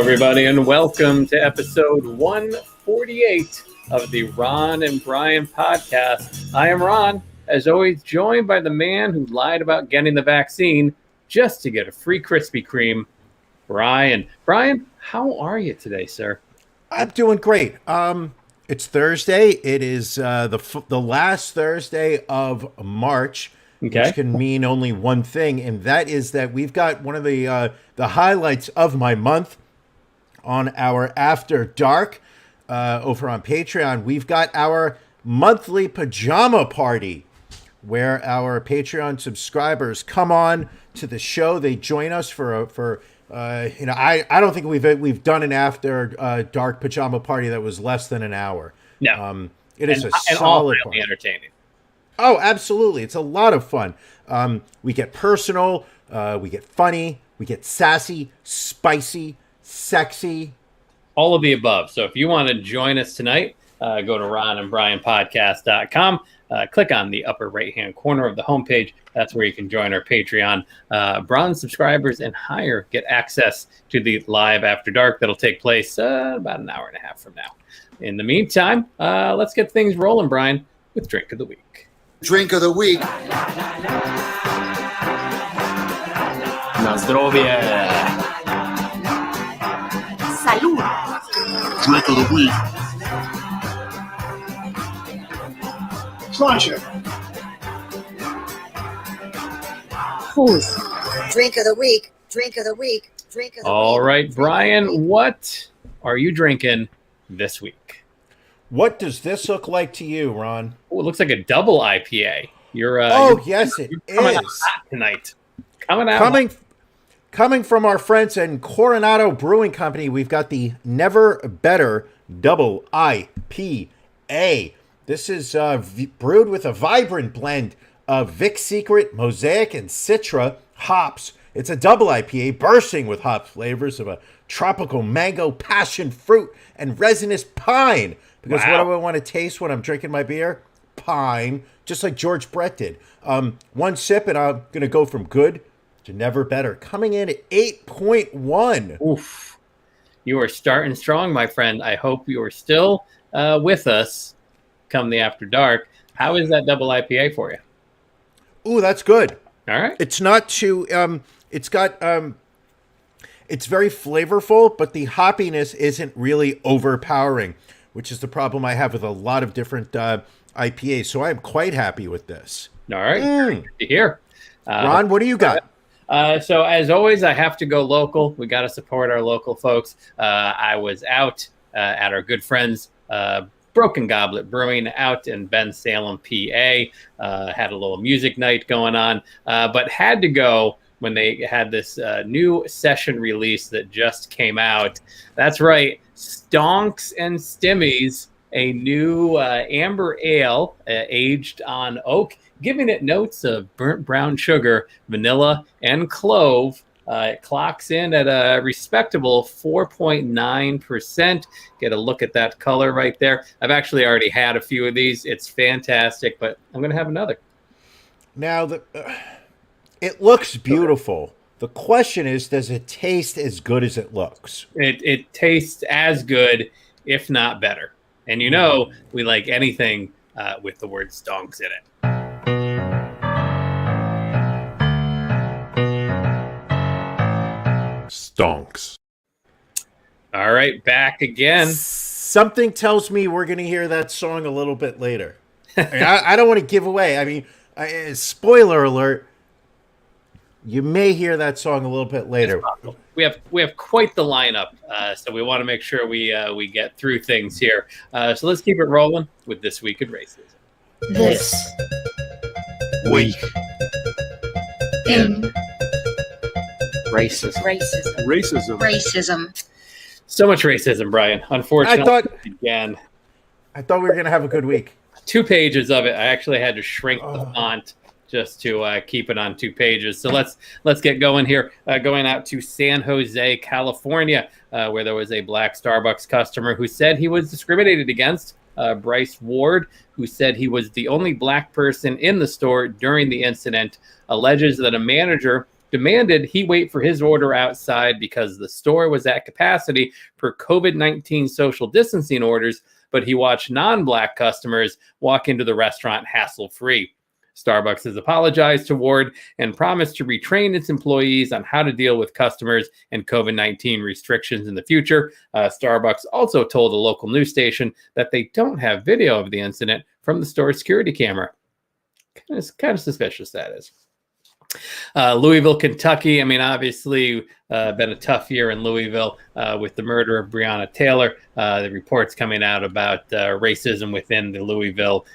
everybody, and welcome to episode 148 of the Ron and Brian podcast. I am Ron, as always, joined by the man who lied about getting the vaccine just to get a free Krispy Kreme, Brian. Brian, how are you today, sir? I'm doing great. It's Thursday. It is the last Thursday of March, which can mean only one thing, and that is that we've got one of the highlights of my month on our After Dark over on Patreon. We've got our monthly pajama party where our Patreon subscribers come on to the show. They join us for I don't think we've done an After Dark pajama party that was less than an hour. No, it is a and solid all entertaining. Oh, absolutely. It's a lot of fun. We get personal, we get funny, we get sassy, spicy, sexy. All of the above. So if you want to join us tonight, go to ronandbrianpodcast.com. Click on the upper right-hand corner of the homepage. That's where you can join our Patreon. Bronze subscribers and higher get access to the live After Dark that'll take place about an hour and a half from now. In the meantime, let's get things rolling, Brian, with Drink of the Week. Drink of the Week. Na zdrowie. Salud. Drink of the Week. Cruncher. Who's? Drink of the Week. Drink of the Week. Drink of the Week. All right, Brian, what are you drinking this week? What does this look like to you, Ron? Oh, it looks like a double IPA. Yes, it coming out is. hot tonight. Coming from our friends in Coronado Brewing Company, we've got the Never Better Double IPA. This is brewed with a vibrant blend of Vic Secret, Mosaic, and Citra hops. It's a double IPA bursting with hop flavors of a tropical mango, passion fruit, and resinous pine. Because What do I want to taste when I'm drinking my beer? Pine, just like George Brett did. One sip, and I'm going to go from good to never better. Coming in at 8.1. Oof. You are starting strong, my friend. I hope you are still with us come the After Dark. How is that double IPA for you? Ooh, that's good. All right. It's not too, it's got, it's very flavorful, but the hoppiness isn't really overpowering, which is the problem I have with a lot of different IPAs. So I'm quite happy with this. All right. Good to hear. Ron, what do you got? So as always, I have to go local. We got to support our local folks. I was out at our good friends, Broken Goblet Brewing out in Bensalem, PA. Had a little music night going on, but had to go when they had this new session release that just came out. That's right, Stonks and Stimmies, a new amber ale aged on oak, giving it notes of burnt brown sugar, vanilla, and clove. It clocks in at a respectable 4.9%. Get a look at that color right there. I've actually already had a few of these. It's fantastic, but I'm going to have another. Now, it looks beautiful. The question is, does it taste as good as it looks? It tastes as good, if not better. And you know, we like anything with the word stonks in it. Stonks. All right, back again. Something tells me we're going to hear that song a little bit later. I don't want to give away. I mean, spoiler alert, you may hear that song a little bit later. We have quite the lineup, so we want to make sure we get through things here. So let's keep it rolling with This Week in Racism. This Week in racism. racism. So much racism, Brian. Unfortunately, again. I thought we were going to have a good week. 2 pages of it. I actually had to shrink the font just to keep it on 2 pages. So let's get going here. Going out to San Jose, California, where there was a black Starbucks customer who said he was discriminated against. Bryce Ward, who said he was the only black person in the store during the incident, alleges that a manager demanded he wait for his order outside because the store was at capacity for COVID-19 social distancing orders, but he watched non-Black customers walk into the restaurant hassle-free. Starbucks has apologized to Ward and promised to retrain its employees on how to deal with customers and COVID-19 restrictions in the future. Starbucks also told a local news station that they don't have video of the incident from the store's security camera. Kind of suspicious, that is. Louisville, Kentucky. I mean, obviously, been a tough year in Louisville with the murder of Breonna Taylor. The reports coming out about racism within the Louisville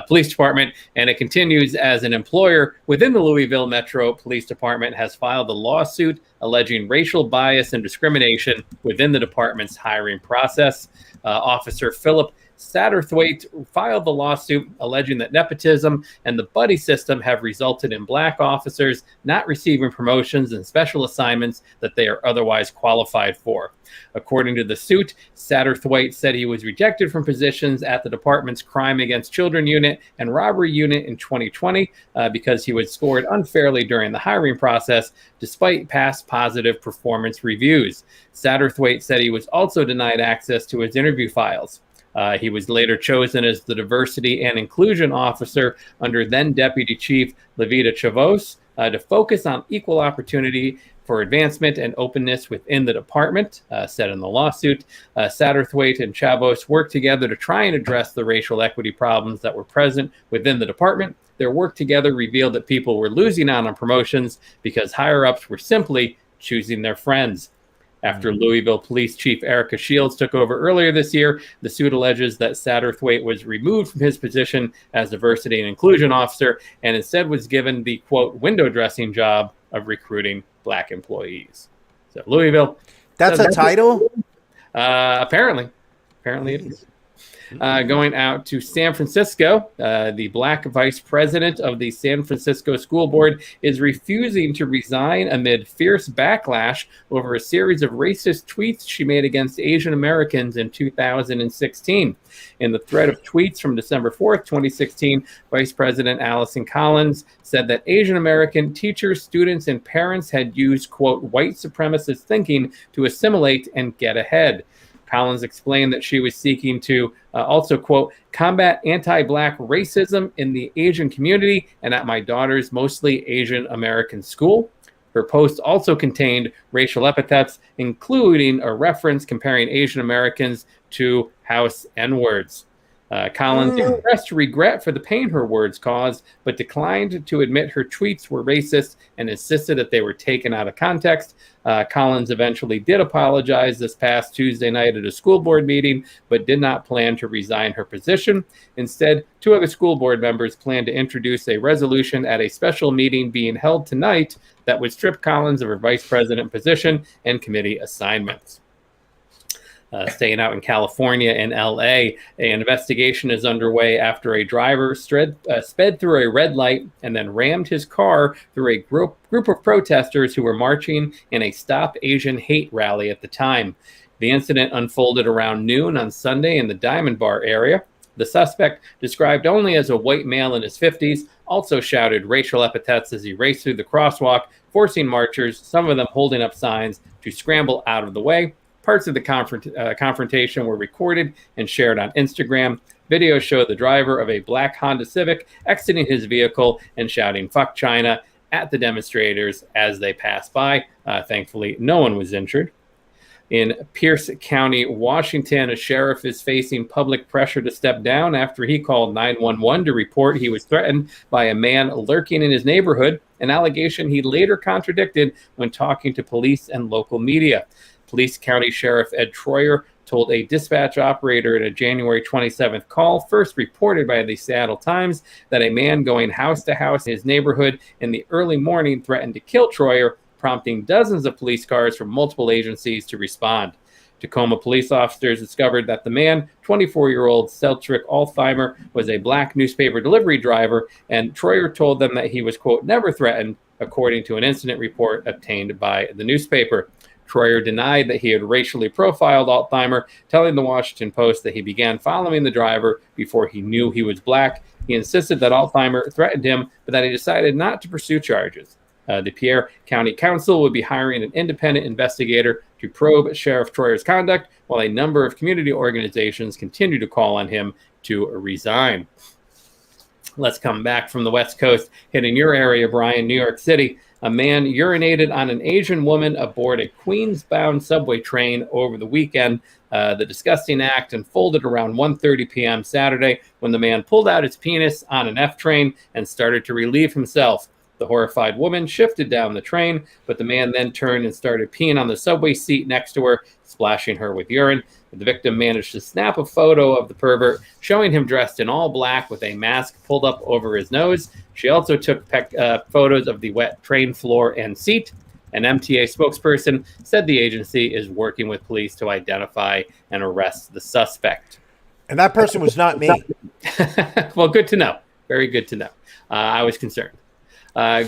Police Department, and it continues as an employer within the Louisville Metro Police Department has filed a lawsuit alleging racial bias and discrimination within the department's hiring process. Officer Philip Satterthwaite filed the lawsuit alleging that nepotism and the buddy system have resulted in Black officers not receiving promotions and special assignments that they are otherwise qualified for. According to the suit, Satterthwaite said he was rejected from positions at the department's Crime Against Children Unit and Robbery Unit in 2020 because he was scored unfairly during the hiring process, despite past positive performance reviews. Satterthwaite said he was also denied access to his interview files. He was later chosen as the Diversity and Inclusion Officer under then Deputy Chief Levita Chavos to focus on equal opportunity for advancement and openness within the department, said in the lawsuit. Satterthwaite and Chavos worked together to try and address the racial equity problems that were present within the department. Their work together revealed that people were losing out on promotions because higher-ups were simply choosing their friends. After Louisville Police Chief Erica Shields took over earlier this year, the suit alleges that Satterthwaite was removed from his position as Diversity and Inclusion Officer and instead was given the, quote, window dressing job of recruiting Black employees. So Louisville. That's a title? Apparently it is. Going out to San Francisco, the Black vice president of the San Francisco School Board is refusing to resign amid fierce backlash over a series of racist tweets she made against Asian Americans in 2016. In the thread of tweets from December 4th, 2016, Vice President Allison Collins said that Asian American teachers, students, and parents had used, quote, white supremacist thinking to assimilate and get ahead. Collins explained that she was seeking to also, quote, combat anti-Black racism in the Asian community and at my daughter's mostly Asian American school. Her post also contained racial epithets, including a reference comparing Asian Americans to house N-words. Collins expressed regret for the pain her words caused, but declined to admit her tweets were racist and insisted that they were taken out of context. Collins eventually did apologize this past Tuesday night at a school board meeting, but did not plan to resign her position. Instead, two other school board members plan to introduce a resolution at a special meeting being held tonight that would strip Collins of her vice president position and committee assignments. Staying out in California and LA, an investigation is underway after a driver sped through a red light and then rammed his car through a group of protesters who were marching in a Stop Asian Hate rally at the time. The incident unfolded around noon on Sunday in the Diamond Bar area. The suspect, described only as a white male in his 50s, also shouted racial epithets as he raced through the crosswalk, forcing marchers, some of them holding up signs, to scramble out of the way. Parts of the confrontation were recorded and shared on Instagram. Videos show the driver of a black Honda Civic exiting his vehicle and shouting "fuck China" at the demonstrators as they passed by. Thankfully, no one was injured. In Pierce County, Washington, a sheriff is facing public pressure to step down after he called 911 to report he was threatened by a man lurking in his neighborhood, an allegation he later contradicted when talking to police and local media. Police County Sheriff Ed Troyer told a dispatch operator in a January 27th call, first reported by the Seattle Times, that a man going house to house in his neighborhood in the early morning threatened to kill Troyer, prompting dozens of police cars from multiple agencies to respond. Tacoma police officers discovered that the man, 24-year-old Celtric Altheimer, was a black newspaper delivery driver, and Troyer told them that he was, quote, never threatened, according to an incident report obtained by the newspaper. Troyer denied that he had racially profiled Altheimer, telling the Washington Post that he began following the driver before he knew he was black. He insisted that Altheimer threatened him, but that he decided not to pursue charges. The Pierre County Council will be hiring an independent investigator to probe Sheriff Troyer's conduct, while a number of community organizations continue to call on him to resign. Let's come back from the West Coast, hitting your area, Brian, New York City. A man urinated on an Asian woman aboard a Queens-bound subway train over the weekend. The disgusting act unfolded around 1:30 p.m. Saturday when the man pulled out his penis on an F train and started to relieve himself. The horrified woman shifted down the train, but the man then turned and started peeing on the subway seat next to her, splashing her with urine. The victim managed to snap a photo of the pervert, showing him dressed in all black with a mask pulled up over his nose. She also took photos of the wet train floor and seat. An MTA spokesperson said the agency is working with police to identify and arrest the suspect. And that person was not me. Well, good to know. Very good to know. I was concerned.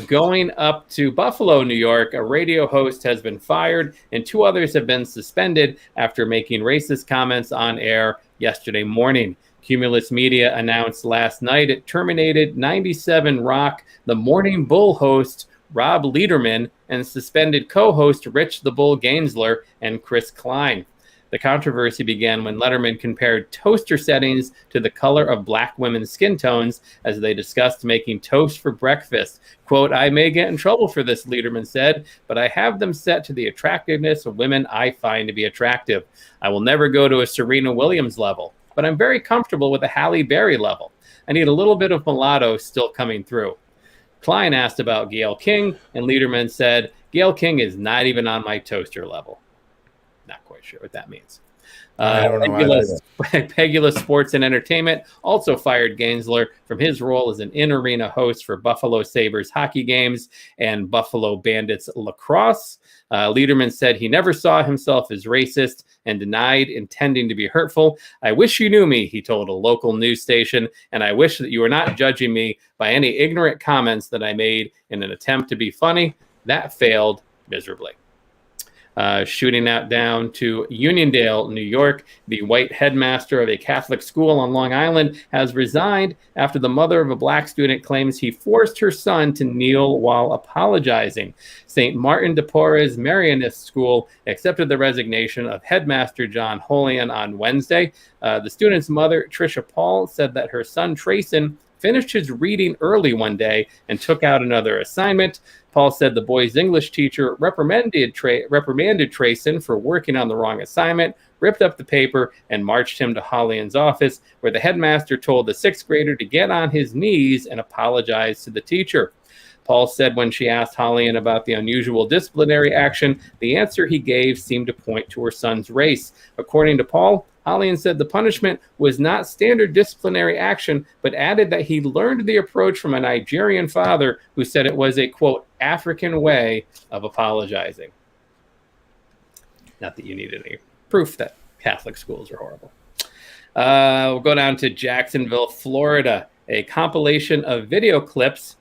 Going up to Buffalo, New York, a radio host has been fired and 2 others have been suspended after making racist comments on air yesterday morning. Cumulus Media announced last night it terminated 97 Rock, the Morning Bull host Rob Lederman, and suspended co-host Rich the Bull Gainsler and Chris Klein. The controversy began when Letterman compared toaster settings to the color of black women's skin tones as they discussed making toast for breakfast. Quote, "I may get in trouble for this," Lederman said, "but I have them set to the attractiveness of women I find to be attractive. I will never go to a Serena Williams level, but I'm very comfortable with a Halle Berry level. I need a little bit of mulatto still coming through." Klein asked about Gayle King, and Lederman said, "Gayle King is not even on my toaster level." Not quite sure what that means. Pegula Sports and Entertainment also fired Gainsler from his role as an in-arena host for Buffalo Sabres hockey games and Buffalo Bandits lacrosse. Lederman said he never saw himself as racist and denied intending to be hurtful. "I wish you knew me," he told a local news station, "and I wish that you were not judging me by any ignorant comments that I made in an attempt to be funny. That failed miserably." Shooting out down to Uniondale, New York, the white headmaster of a Catholic school on Long Island has resigned after the mother of a black student claims he forced her son to kneel while apologizing. St. Martin de Porres Marianist School accepted the resignation of headmaster John Holian on Wednesday. The student's mother, Tricia Paul, said that her son Trayson finished his reading early one day and took out another assignment. Paul said the boy's English teacher reprimanded Trayson for working on the wrong assignment, ripped up the paper, and marched him to Hollian's office, where the headmaster told the 6th grader to get on his knees and apologize to the teacher. Paul said when she asked Hollian about the unusual disciplinary action, the answer he gave seemed to point to her son's race. According to Paul, Hollian said the punishment was not standard disciplinary action, but added that he learned the approach from a Nigerian father who said it was a, quote, African way of apologizing. Not that you needed any proof that Catholic schools are horrible. We'll go down to Jacksonville, Florida. A compilation of video clips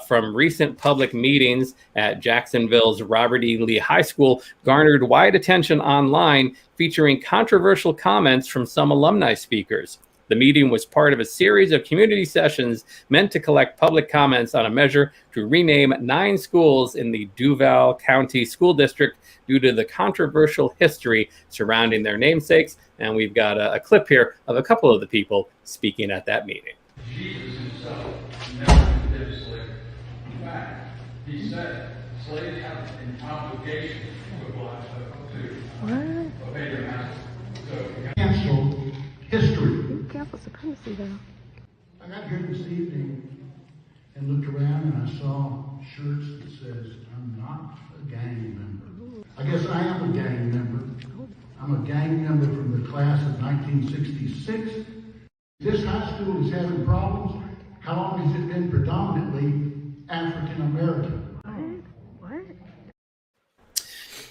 from recent public meetings at Jacksonville's Robert E. Lee High School garnered wide attention online, featuring controversial comments from some alumni speakers. The meeting was part of a series of community sessions meant to collect public comments on a measure to rename 9 schools in the Duval County School District due to the controversial history surrounding their namesakes. And we've got a clip here of a couple of the people speaking at that meeting. Jesus himself never condemned slavery. In fact, he said slaves have an obligation to obey their master. So cancel history. Careful supremacy, though. I got here this evening and looked around and I saw shirts that says, "I'm not a gang member." I guess I am a gang member. I'm a gang member from the class of 1966. This high school is having problems. How long has it been predominantly African American? What?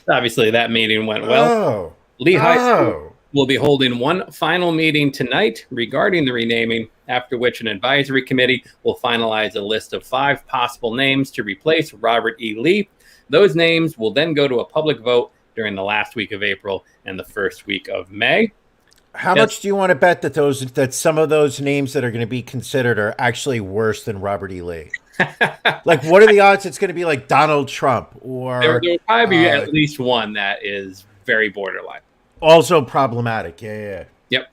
Obviously, that meeting went well. Lee High School will be holding one final meeting tonight regarding the renaming, after which an advisory committee will finalize a list of 5 possible names to replace Robert E. Lee. Those names will then go to a public vote during the last week of April and the first week of May. How much do you want to bet that some of those names that are going to be considered are actually worse than Robert E. Lee? Like, what are the odds it's going to be like Donald Trump or There will probably be at least one that is very borderline. Also problematic. Yeah. Yep.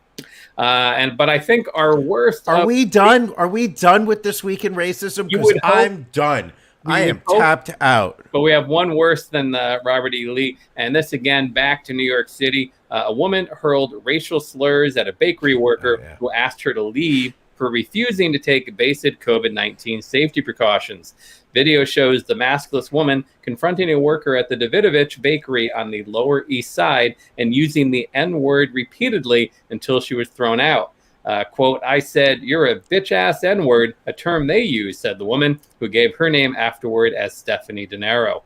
But I think our worst. Are we done? Are we done with this week in racism? Because I'm done. I am tapped out. But we have one worse than Robert E. Lee. And this, again, back to New York City. A woman hurled racial slurs at a bakery worker who asked her to leave for refusing to take basic COVID-19 safety precautions. Video shows the maskless woman confronting a worker at the Davidovich bakery on the Lower East Side and using the N-word repeatedly until she was thrown out. Quote, "I said, you're a bitch-ass N-word," a term they use, said the woman, who gave her name afterward as Stephanie DeNiro.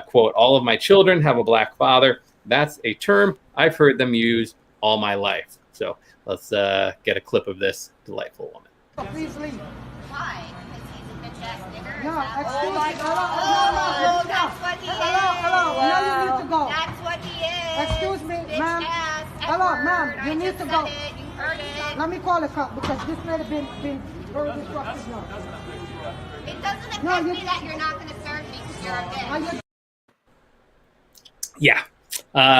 Quote, "All of my children have a black father. That's a term I've heard them use all my life." So let's get a clip of this delightful woman. Please leave. Why? Because he's a bitch-ass nigger? No, excuse me. Oh, that's what he is. Hello. Now you need to go. That's what he is. Excuse me, ma'am. Bitch-ass Hello, N-word. ma'am. You I need just to said go. it. You heard it. Let me call a cop because this might have been very disruptive now. It doesn't affect No, me that you're not going to serve me because you're a bitch. Yeah.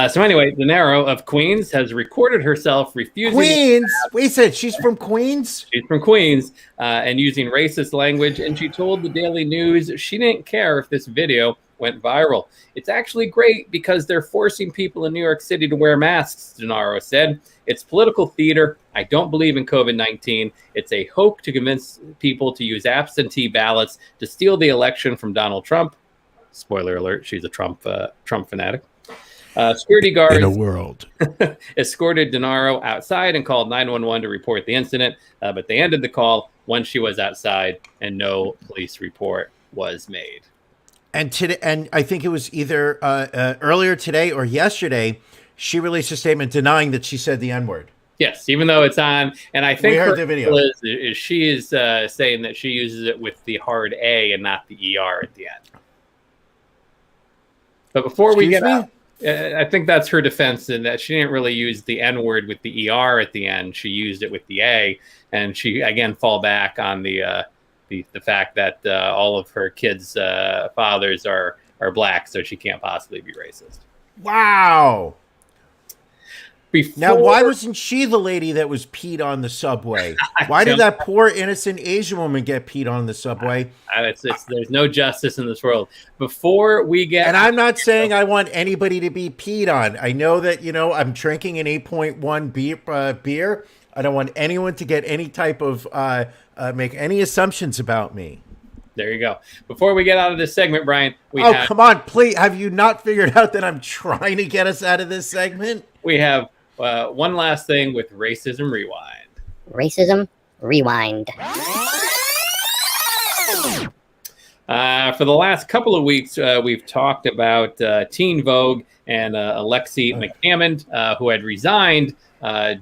So anyway, De Niro of Queens has recorded herself refusing. Queens? Wait, said she's from Queens? She's from Queens and using racist language. And she told the Daily News she didn't care if this video went viral. It's actually great because they're forcing people in New York City to wear masks, De Niro said. It's political theater. I don't believe in COVID-19. It's a hoax to convince people to use absentee ballots to steal the election from Donald Trump. Spoiler alert, she's a Trump fanatic. Security guards in a world escorted De Niro outside and called 911 to report the incident, but they ended the call once she was outside and no police report was made. And today, and I think it was either earlier today or yesterday, she released a statement denying that she said the N-word. Yes, even though it's on, and I think we heard the video. She is saying that she uses it with the hard A and not the ER at the end. But before we get out, I think that's her defense in that she didn't really use the N-word with the ER at the end. She used it with the A, and she again fall back on the fact that all of her kids' fathers are black, so she can't possibly be racist. Wow. Now, why wasn't she the lady that was peed on the subway? Why did that poor innocent Asian woman get peed on the subway? There's no justice in this world. Before we get, and I'm not saying I want anybody to be peed on. I know that I'm drinking an 8.1 beer. I don't want anyone to get any type of make any assumptions about me. There you go. Before we get out of this segment, Brian, come on, please. Have you not figured out that I'm trying to get us out of this segment? We have one last thing with Racism Rewind. Racism Rewind. For the last couple of weeks, we've talked about Teen Vogue and Alexi McCammond, who had resigned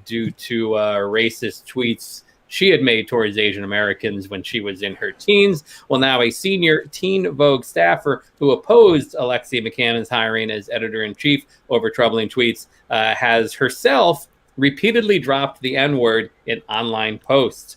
due to racist tweets she had made towards Asian Americans when she was in her teens. Well, now a senior Teen Vogue staffer who opposed Alexi McCammond's hiring as editor-in-chief over troubling tweets has herself repeatedly dropped the N-word in online posts.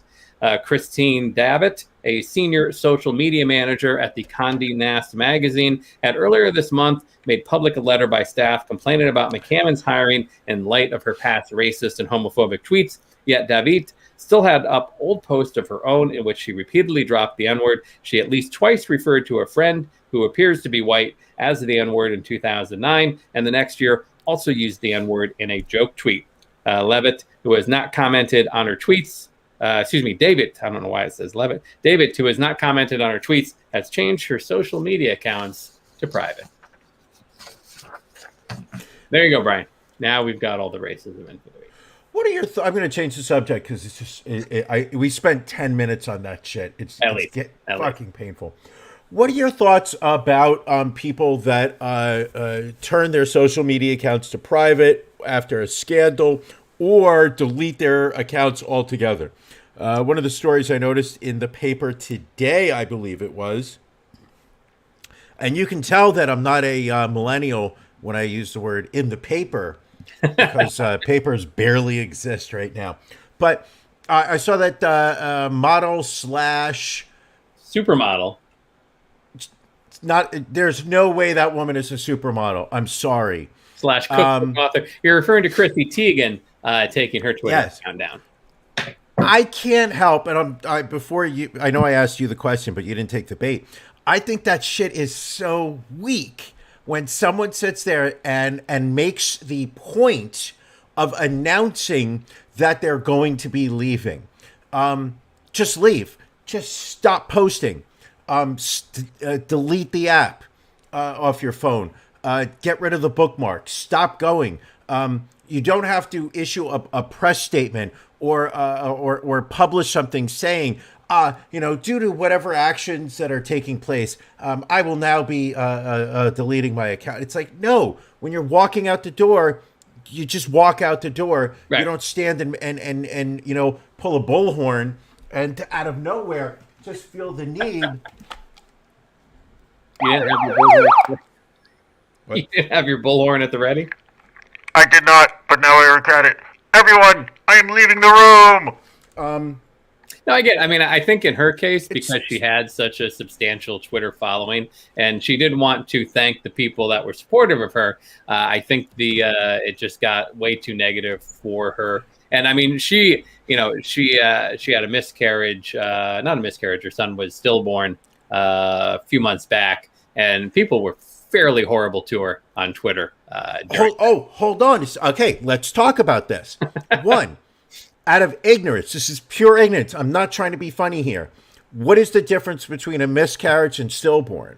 Christine Davitt, a senior social media manager at the Condé Nast magazine, had earlier this month made public a letter by staff complaining about McCammond's hiring in light of her past racist and homophobic tweets. Yet Davitt still had up old posts of her own in which she repeatedly dropped the N-word. She at least twice referred to a friend who appears to be white as the N-word in 2009, and the next year also used the N-word in a joke tweet. Levitt, who has not commented on her tweets, David, I don't know why it says Levitt. David, who has not commented on her tweets, has changed her social media accounts to private. There you go, Brian. Now we've got all the racism in for the week. What are your I'm going to change the subject because it's just we spent 10 minutes on that shit. It's fucking painful. What are your thoughts about people that turn their social media accounts to private after a scandal or delete their accounts altogether? One of the stories I noticed in the paper today, I believe it was, and you can tell that I'm not a millennial when I use the word in the paper. because papers barely exist right now. But I saw that model slash supermodel. Not. There's no way that woman is a supermodel. I'm sorry. Slash cookbook author. You're referring to Chrissy Teigen taking her Twitter account down. I can't help, and before you, I know I asked you the question, but you didn't take the bait. I think that shit is so weak when someone sits there and makes the point of announcing that they're going to be leaving. Just leave. Just stop posting. Delete the app off your phone. Get rid of the bookmarks. Stop going. You don't have to issue a press statement or publish something saying, due to whatever actions that are taking place, I will now be deleting my account. It's like, no, when you're walking out the door, you just walk out the door. Right. You don't stand and pull a bullhorn and out of nowhere just feel the need. You didn't have your bullhorn at the ready? I did not, but now I regret it. Everyone, I am leaving the room. No, I get it. I mean, I think in her case, because she had such a substantial Twitter following, and she did want to thank the people that were supportive of her, I think it just got way too negative for her. And I mean, she had a miscarriage, not a miscarriage. Her son was stillborn a few months back, and people were fairly horrible to her on Twitter. Hold on. Okay, let's talk about this. One, out of ignorance, this is pure ignorance. I'm not trying to be funny here. What is the difference between a miscarriage and stillborn?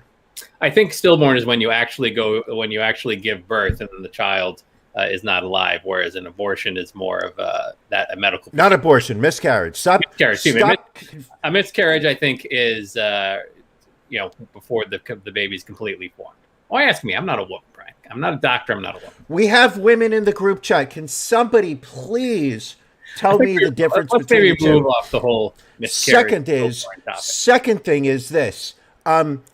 I think stillborn is when you actually give birth and then the child is not alive, whereas an abortion is more of a medical. Not abortion, miscarriage. Miscarriage. A miscarriage, I think, is before the baby's completely formed. Why ask me? I'm not a woman, Brian. I'm not a doctor. I'm not a woman. We have women in the group chat. Can somebody please tell me the difference between the two? Let's move off the whole miscarriage. Second thing is this.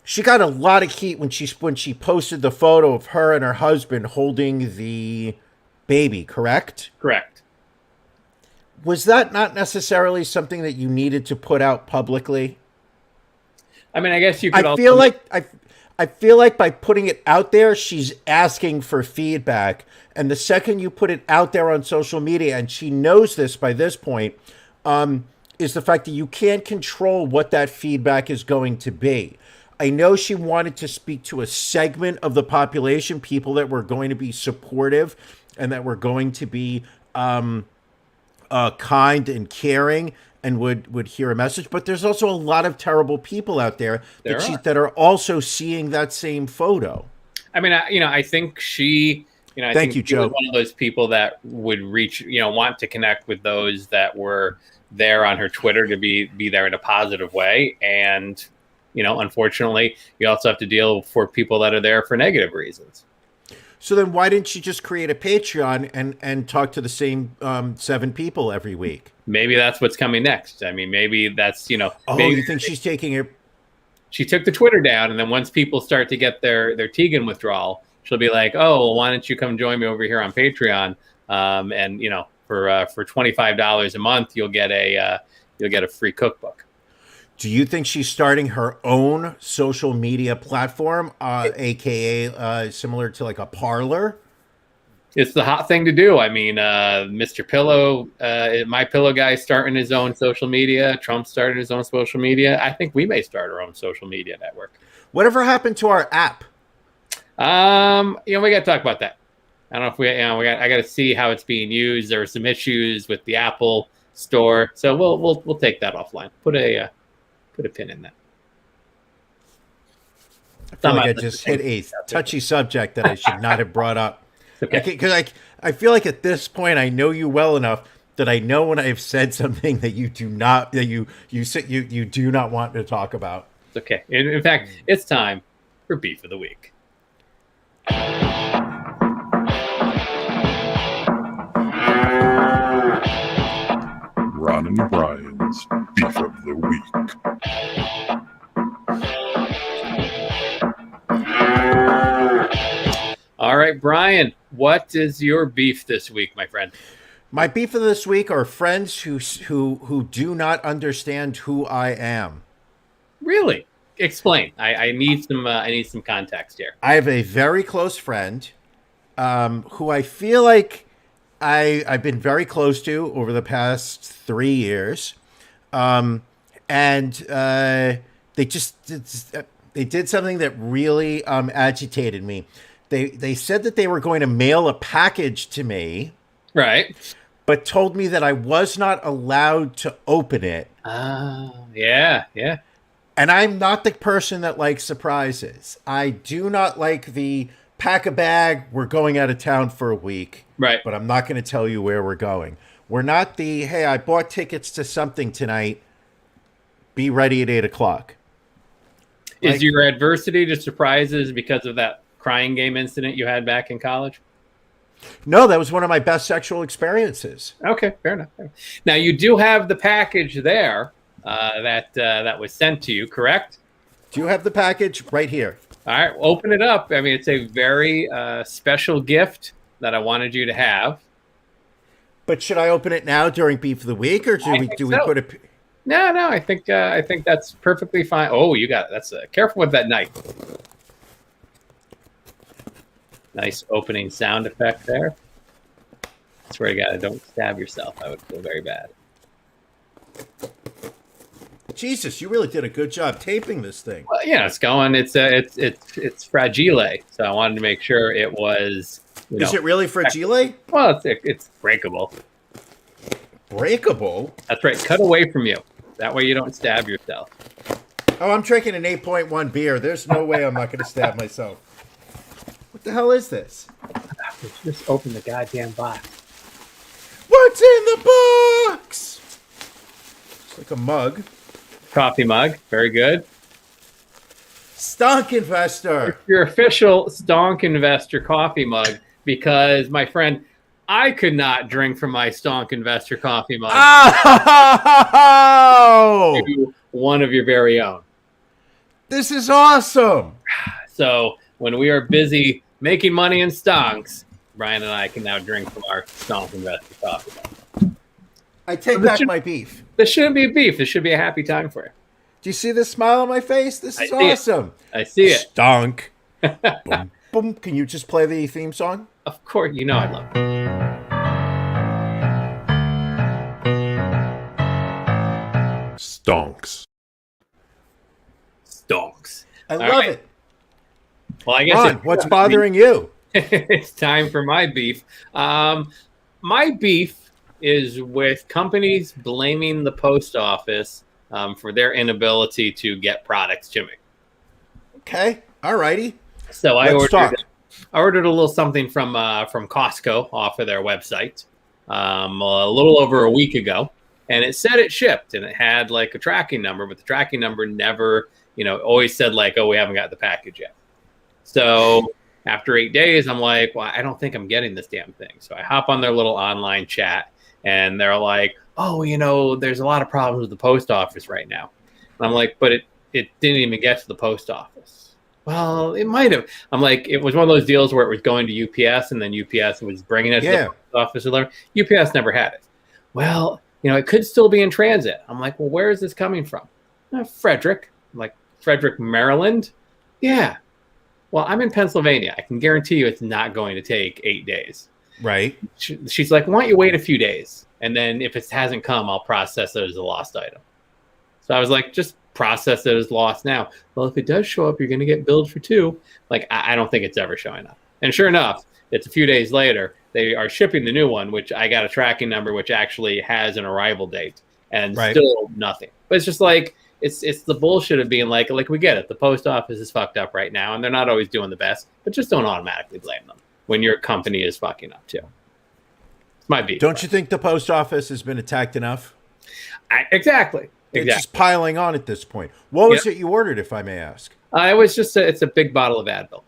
She got a lot of heat when she posted the photo of her and her husband holding the baby, correct? Correct. Was that not necessarily something that you needed to put out publicly? I mean, I guess you could I feel like by putting it out there, she's asking for feedback. And the second you put it out there on social media, and she knows this by this point, is the fact that you can't control what that feedback is going to be. I know she wanted to speak to a segment of the population, people that were going to be supportive and that were going to be kind and caring and would hear a message. But there's also a lot of terrible people out there that are also seeing that same photo. I mean, I think she... Thank you, Joe. Was one of those people that would reach, want to connect with those that were there on her Twitter to be there in a positive way. And, unfortunately, you also have to deal for people that are there for negative reasons. So then why didn't she just create a Patreon and talk to the same 7 people every week? Maybe that's what's coming next. I mean, maybe that's, maybe you think she's taking it? She took the Twitter down, and then once people start to get their Teigen withdrawal, she'll be like, "Oh, well, why don't you come join me over here on Patreon? And for $25 a month, you'll get a free cookbook." Do you think she's starting her own social media platform, aka similar to like a Parler? It's the hot thing to do. I mean, Mr. Pillow, My Pillow guy, starting his own social media. Trump started his own social media. I think we may start our own social media network. Whatever happened to our app? We got to talk about that. I don't know if I got to see how it's being used. There were some issues with the Apple Store, so we'll take that offline. Put a pin in that. I feel like I just hit a touchy subject that I should not have brought up. Okay, because I feel like at this point I know you well enough that I know when I've said something that you do not you do not want to talk about. It's okay. In fact, it's time for Beef of the Week. Ron and Brian's Beef of the Week. All right, Brian, what is your beef this week, my friend? My beef of this week are friends who do not understand who I am. Really? Explain. I need some context here. I have a very close friend who I feel like I've been very close to over the past 3 years. They did something that really agitated me. They said that they were going to mail a package to me. Right. But told me that I was not allowed to open it. Yeah. And I'm not the person that likes surprises. I do not like the pack a bag, we're going out of town for a week. Right. But I'm not going to tell you where we're going. We're not the, hey, I bought tickets to something tonight. Be ready at 8 o'clock. Is your adversity to surprises because of that crying game incident you had back in college? No, that was one of my best sexual experiences. Okay, fair enough. Now, you do have the package there that was sent to you, correct? Do you have the package right here? All right, open it up. I mean, it's a very special gift that I wanted you to have. But should I open it now during Beef of the Week, or do we put it? No. I think that's perfectly fine. Oh, you got it. That's careful with that knife. Nice opening sound effect there. I swear to God, don't stab yourself. I would feel very bad. Jesus, you really did a good job taping this thing. Well, yeah, it's going. It's fragile, so I wanted to make sure it was. Is it really fragile? Well, it's breakable. Breakable? That's right. Cut away from you. That way you don't stab yourself. Oh, I'm drinking an 8.1 beer. There's no way I'm not going to stab myself. What the hell is this? Just open the goddamn box. What's in the box? It's like a mug. Coffee mug. Very good. Stonk Investor. Your official Stonk Investor coffee mug, because, my friend, I could not drink from my Stonk Investor coffee mug. Oh! One of your very own. This is awesome. So when we are busy making money in stonks, Brian and I can now drink from our Stonk Investor coffee mug. I take back my beef. This shouldn't be beef. This should be a happy time for you. Do you see this smile on my face? This is awesome. I see it. Stonk. Boom, boom. Can you just play the theme song? Of course. You know I love it. Stonks. I love it. Well, I guess Ron, what's bothering you? It's time for my beef. My beef is with companies blaming the post office for their inability to get products to me. Okay. All righty. So I ordered a little something from Costco off of their website a little over a week ago, and it said it shipped, and it had like a tracking number, but the tracking number never, always said like, oh, we haven't got the package yet. So after 8 days, I'm like, well, I don't think I'm getting this damn thing. So I hop on their little online chat, and they're like, oh, there's a lot of problems with the post office right now. And I'm like, but it didn't even get to the post office. Well, it might have. I'm like, it was one of those deals where it was going to UPS, and then UPS was bringing it to the post office. UPS never had it. Well, it could still be in transit. I'm like, well, where is this coming from? Frederick. I'm like, Frederick, Maryland? Yeah. Well, I'm in Pennsylvania. I can guarantee you it's not going to take 8 days. Right. She's like, why don't you wait a few days? And then if it hasn't come, I'll process it as a lost item. So I was like, just process it as lost now. Well, if it does show up, you're going to get billed for 2. Like, I don't think it's ever showing up. And sure enough, it's a few days later. They are shipping the new one, which I got a tracking number, which actually has an arrival date, and still nothing. But it's just like, it's the bullshit of being like we get it. The post office is fucked up right now, and they're not always doing the best, but just don't automatically blame them when your company is fucking up too. It's my beef. Don't you think the post office has been attacked enough? Exactly. It's just piling on at this point. What was it you ordered, if I may ask? It was just it's a big bottle of Advil.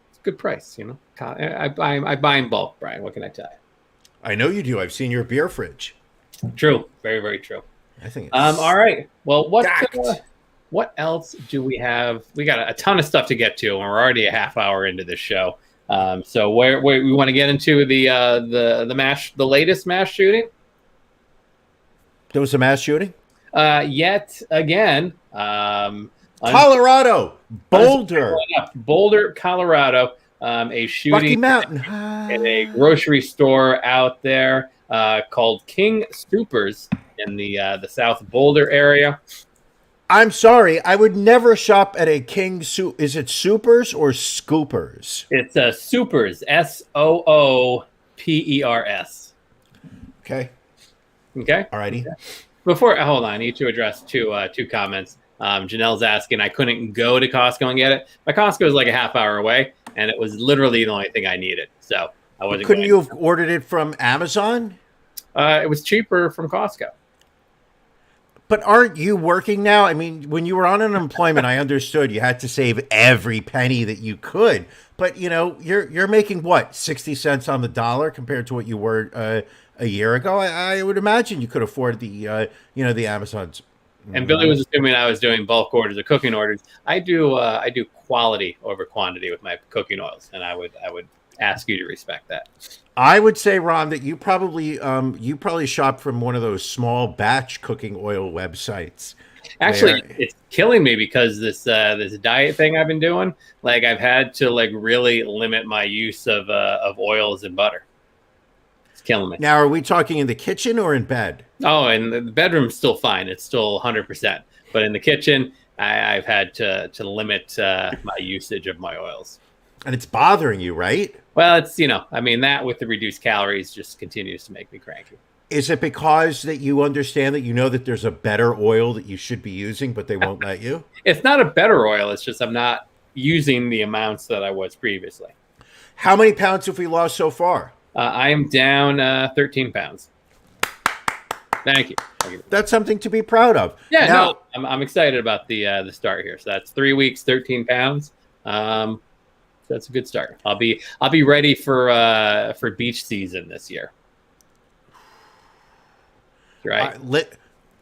It's a good price, I buy in bulk, Brian. What can I tell you? I know you do. I've seen your beer fridge. True. Very, very true. I think it's all right. Well, what else do we have? We got a ton of stuff to get to, and we're already a half hour into this show. So where we want to get into the latest mass shooting? There was a mass shooting? Yet again. Colorado, Boulder. Boulder, Colorado. A shooting Rocky Mountain. in a grocery store out there called King Soopers in the South Boulder area. I'm sorry, I would never shop at a King Soup. Is it Soopers or Scoopers? It's Soopers, Soopers. Okay. Okay. Alrighty. Before, hold on, I need to address two comments. Janelle's asking, I couldn't go to Costco and get it. My Costco is like a half hour away, and it was literally the only thing I needed. So I wasn't. Couldn't you have ordered it from Amazon? It was cheaper from Costco. But aren't you working now? I mean, when you were on unemployment, I understood you had to save every penny that you could. But you're making what, 60 cents on the dollar compared to what you were a year ago. I would imagine you could afford the Amazons. And Billy was assuming I was doing bulk orders or cooking orders. I do quality over quantity with my cooking oils, and I would ask you to respect that. I would say, Ron, that you probably shop from one of those small batch cooking oil websites. Actually, it's killing me because this diet thing I've been doing, like I've had to really limit my use of oils and butter. It's killing me. Now, are we talking in the kitchen or in bed? Oh, and the bedroom's still fine. It's still 100%. But in the kitchen, I've had to limit my usage of my oils. And it's bothering you, right? Well, it's, that with the reduced calories just continues to make me cranky. Is it because that you understand that there's a better oil that you should be using, but they won't let you? It's not a better oil. It's just I'm not using the amounts that I was previously. How many pounds have we lost so far? I am down 13 pounds. Thank you. That's something to be proud of. Yeah, now, no, I'm excited about the start here. So that's 3 weeks, 13 pounds. That's a good start. I'll be ready for beach season this year. Right.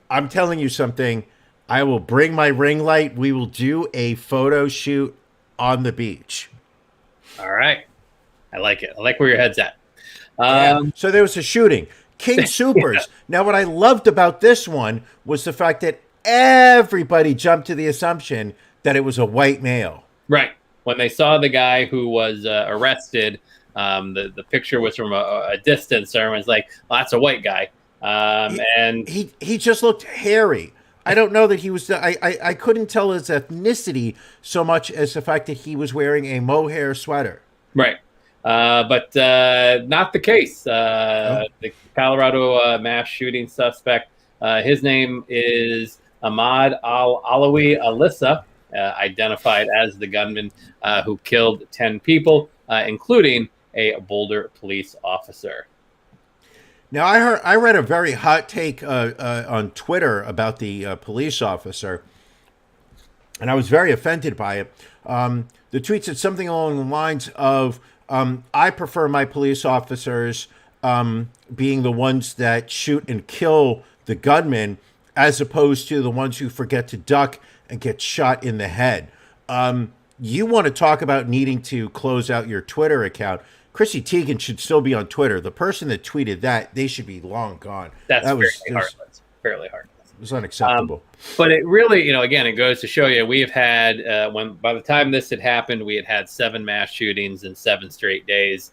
I'm telling you something. I will bring my ring light. We will do a photo shoot on the beach. All right. I like it. I like where your head's at. So there was a shooting. King Soopers. Yeah. Now, what I loved about this one was the fact that everybody jumped to the assumption that it was a white male. Right. When they saw the guy who was arrested, the picture was from a distance. So everyone's like, well, that's a white guy. And he just looked hairy. I don't know that he was. I couldn't tell his ethnicity so much as the fact that he was wearing a mohair sweater. Right. But not the case. The Colorado mass shooting suspect, his name is Ahmad Alawi Alissa, identified as the gunman who killed 10 people, including a Boulder police officer. Now, I read a very hot take on Twitter about the police officer, and I was very offended by it. The tweet said something along the lines of, I prefer my police officers being the ones that shoot and kill the gunman as opposed to the ones who forget to duck and get shot in the head. You want to talk about needing to close out your Twitter account. Chrissy Teigen should still be on Twitter. The person that tweeted that, they should be long gone. That's fairly heartless. It was unacceptable. But it really, again, it goes to show you, we have had, by the time this had happened, we had 7 mass shootings in 7 straight days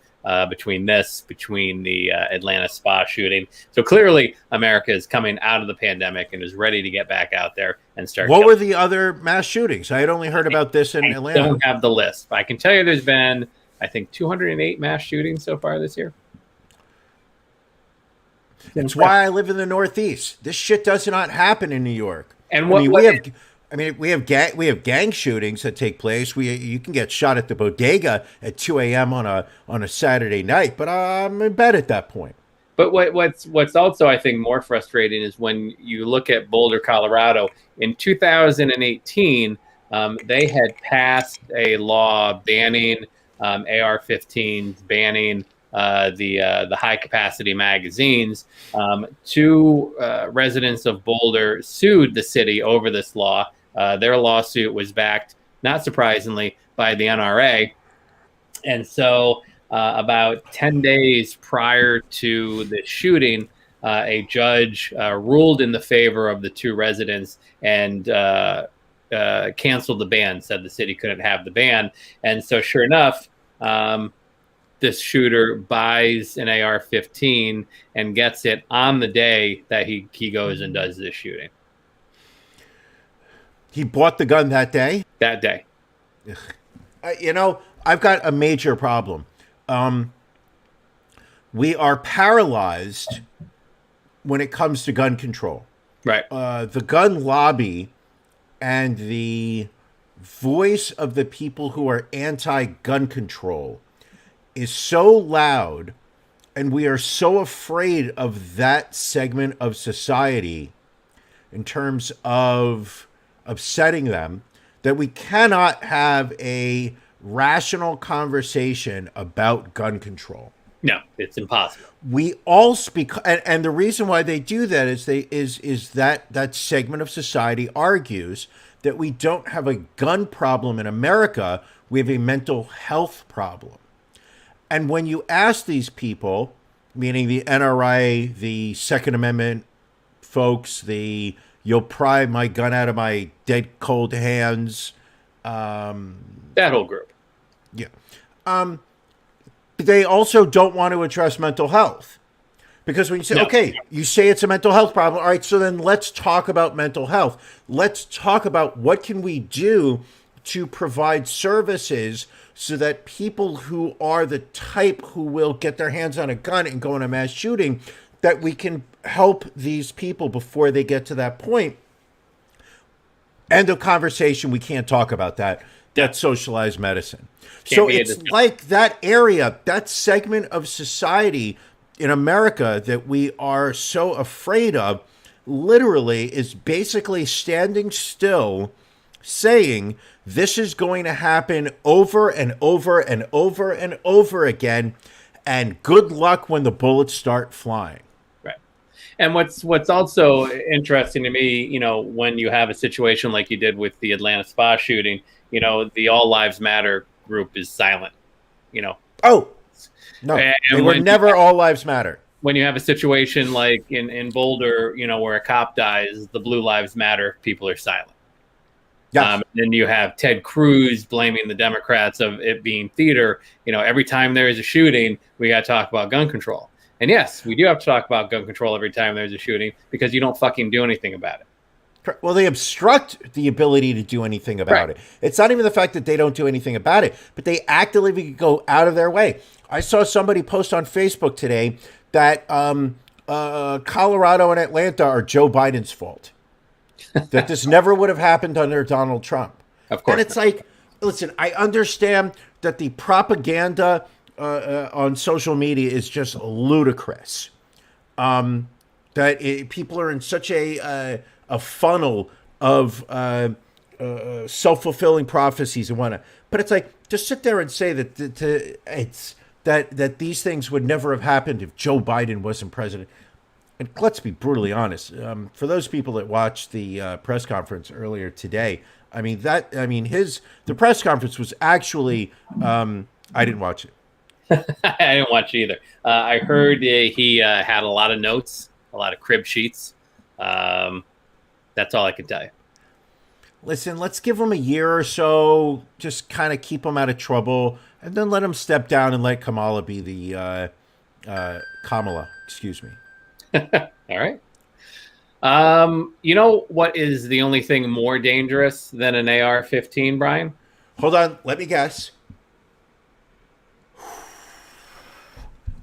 between the Atlanta spa shooting. So clearly America is coming out of the pandemic and is ready to get back out there and start. What were the other mass shootings? I had only heard about this in Atlanta. I don't have the list, but I can tell you there's been, I think, 208 mass shootings so far this year. That's why I live in the Northeast. This shit does not happen in New York. And we have gang shootings that take place. You can get shot at the bodega at 2 a.m. on a Saturday night, but I'm in bed at that point. But what's also, I think, more frustrating is when you look at Boulder, Colorado. In 2018, they had passed a law banning AR-15s, banning the high capacity magazines. 2 residents of Boulder sued the city over this law. Their lawsuit was backed, not surprisingly, by the NRA. And so about 10 days prior to the shooting, a judge ruled in the favor of the two residents and canceled the ban, said the city couldn't have the ban. And so sure enough, this shooter buys an AR-15 and gets it on the day that he goes and does this shooting. He bought the gun that day? That day. I've got a major problem. We are paralyzed when it comes to gun control. Right. The gun lobby and the voice of the people who are anti-gun control is so loud, and we are so afraid of that segment of society in terms of upsetting them that we cannot have a rational conversation about gun control. No, it's impossible. We all speak, and the reason why they do that is that segment of society argues that we don't have a gun problem in America, we have a mental health problem. And when you ask these people, meaning the NRA, the Second Amendment folks, you'll pry my gun out of my dead cold hands. That whole group. Yeah. They also don't want to address mental health. Because when you say, okay, you say it's a mental health problem. All right, so then let's talk about mental health. Let's talk about what can we do to provide services so that people who are the type who will get their hands on a gun and go in a mass shooting, that we can help these people before they get to that point. End of conversation. We can't talk about that. That's socialized medicine. So it's like that area, that segment of society in America that we are so afraid of, literally is basically standing still saying this is going to happen over and over and over and over again, and good luck when the bullets start flying. Right. And what's also interesting to me, when you have a situation like you did with the Atlanta spa shooting, the All Lives Matter group is silent, Oh, no, they were never All Lives Matter. When you have a situation like in Boulder, where a cop dies, the Blue Lives Matter people are silent. Yes. Then you have Ted Cruz blaming the Democrats of it being theater. Every time there is a shooting, we got to talk about gun control. And yes, we do have to talk about gun control every time there's a shooting because you don't fucking do anything about it. Well, they obstruct the ability to do anything about it. It's not even the fact that they don't do anything about it, but they actively go out of their way. I saw somebody post on Facebook today that Colorado and Atlanta are Joe Biden's fault. That this never would have happened under Donald Trump. Of course. And it's like, listen, I understand that the propaganda on social media is just ludicrous. People are in such a funnel of self-fulfilling prophecies and whatnot. But it's like, just sit there and say that these things would never have happened if Joe Biden wasn't president. And let's be brutally honest. For those people that watched the press conference earlier today, the press conference was actually, I didn't watch it. I didn't watch it either. I heard he had a lot of notes, a lot of crib sheets. That's all I can tell you. Listen, let's give him a year or so, just kind of keep him out of trouble, and then let him step down and let Kamala be the Kamala. Excuse me. All right. What is the only thing more dangerous than an AR-15, Brian? Hold on. Let me guess.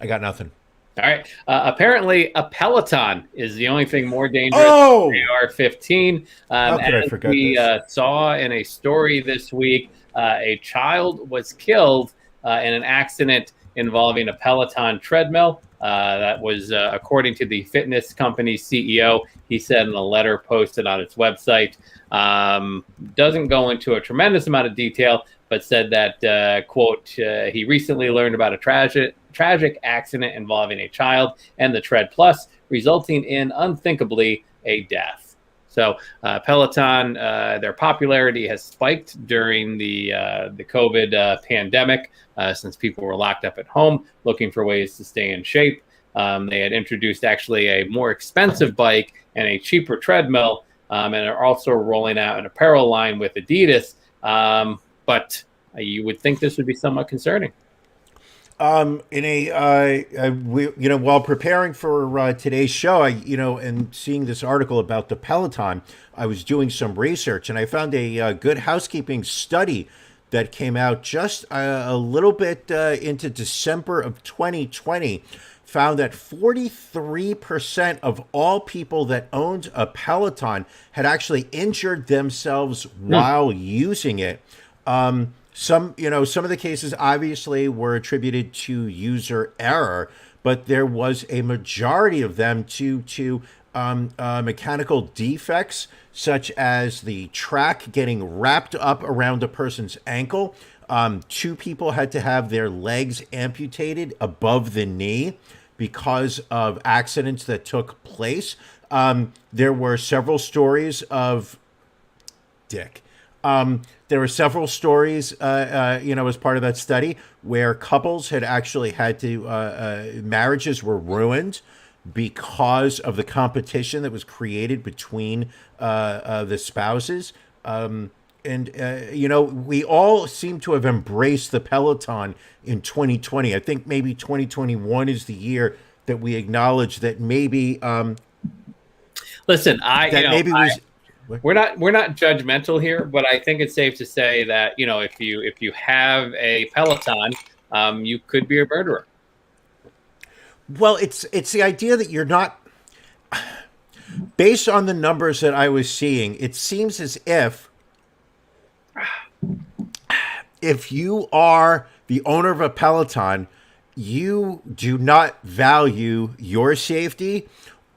I got nothing. All right. Apparently, a Peloton is the only thing more dangerous than an AR-15. How could I forget this? Saw in a story this week, a child was killed in an accident involving a Peloton treadmill. That was according to the fitness company's CEO. He said in a letter posted on its website. Doesn't go into a tremendous amount of detail, but said that, quote, he recently learned about a tragic accident involving a child and the Tread Plus, resulting in unthinkably a death. So Peloton, their popularity has spiked during the COVID pandemic since people were locked up at home looking for ways to stay in shape. They had introduced actually a more expensive bike and a cheaper treadmill, and are also rolling out an apparel line with Adidas. But you would think this would be somewhat concerning. While preparing for today's show, and seeing this article about the Peloton, I was doing some research, and I found a good housekeeping study that came out just a little bit into December of 2020. Found that 43% of all people that owned a Peloton had actually injured themselves while using it. Some of the cases obviously were attributed to user error, but there was a majority of them to mechanical defects, such as the track getting wrapped up around a person's ankle. 2 people had to have their legs amputated above the knee because of accidents that took place. There were several stories of there were several stories, as part of that study where couples had actually had to, marriages were ruined because of the competition that was created between the spouses. We all seem to have embraced the Peloton in 2020. I think maybe 2021 is the year that we acknowledge that maybe. Listen, we're not judgmental here, but I think it's safe to say that if you have a Peloton, you could be a murderer. Well, it's the idea that you're not. Based on the numbers that I was seeing, it seems as if you are the owner of a Peloton, you do not value your safety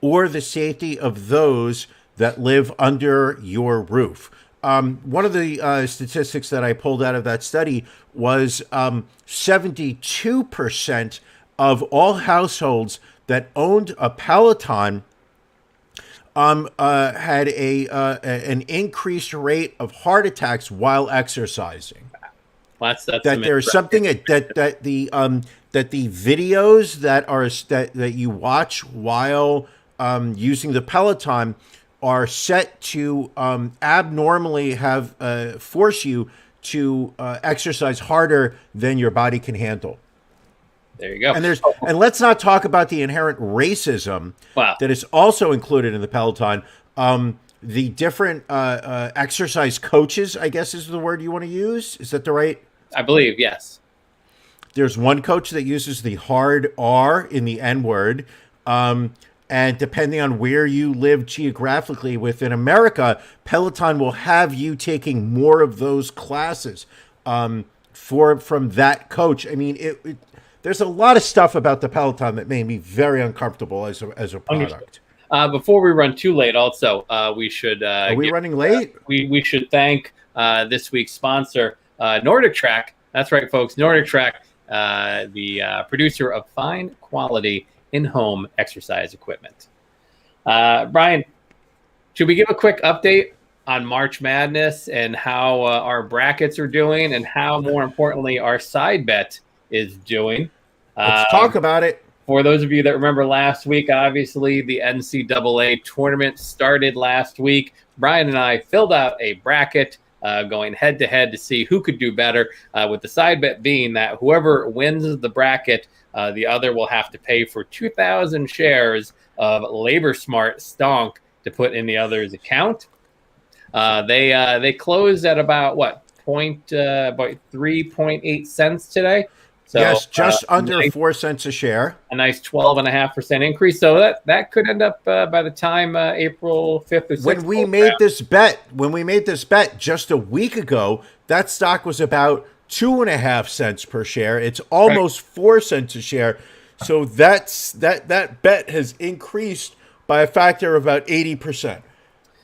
or the safety of those that live under your roof. One of the statistics that I pulled out of that study was 72% of all households that owned a Peloton had an increased rate of heart attacks while exercising. Well, that's that there's something that the videos that you watch while using the Peloton are set to abnormally force you to exercise harder than your body can handle. There you go. And let's not talk about the inherent racism that is also included in the Peloton. The different exercise coaches, I guess is the word you want to use. Is that the right? I believe, yes. There's one coach that uses the hard R in the N word. And depending on where you live geographically within America, Peloton will have you taking more of those classes from that coach. I mean, there's a lot of stuff about the Peloton that made me very uncomfortable as a product. Before we run too late, also, we should... Are we running late? We should thank this week's sponsor, Nordic Track. That's right, folks. Nordic Track, the producer of fine quality in-home exercise equipment. Brian, should we give a quick update on March Madness and how our brackets are doing and how, more importantly, our side bet is doing? Let's talk about it. For those of you that remember last week, obviously the NCAA tournament started last week. Brian and I filled out a bracket going head-to-head to see who could do better, with the side bet being that whoever wins the bracket, the other will have to pay for 2,000 shares of Labor Smart stonk to put in the other's account. They closed at about 3.8 cents today. So, yes, just under 4 cents a share. A nice 12.5% increase. So that could end up by the time April 5th or 6th. When we made this bet just a week ago, that stock was about 2.5 cents per share. It's almost 4 cents a share. So that bet has increased by a factor of about 80%.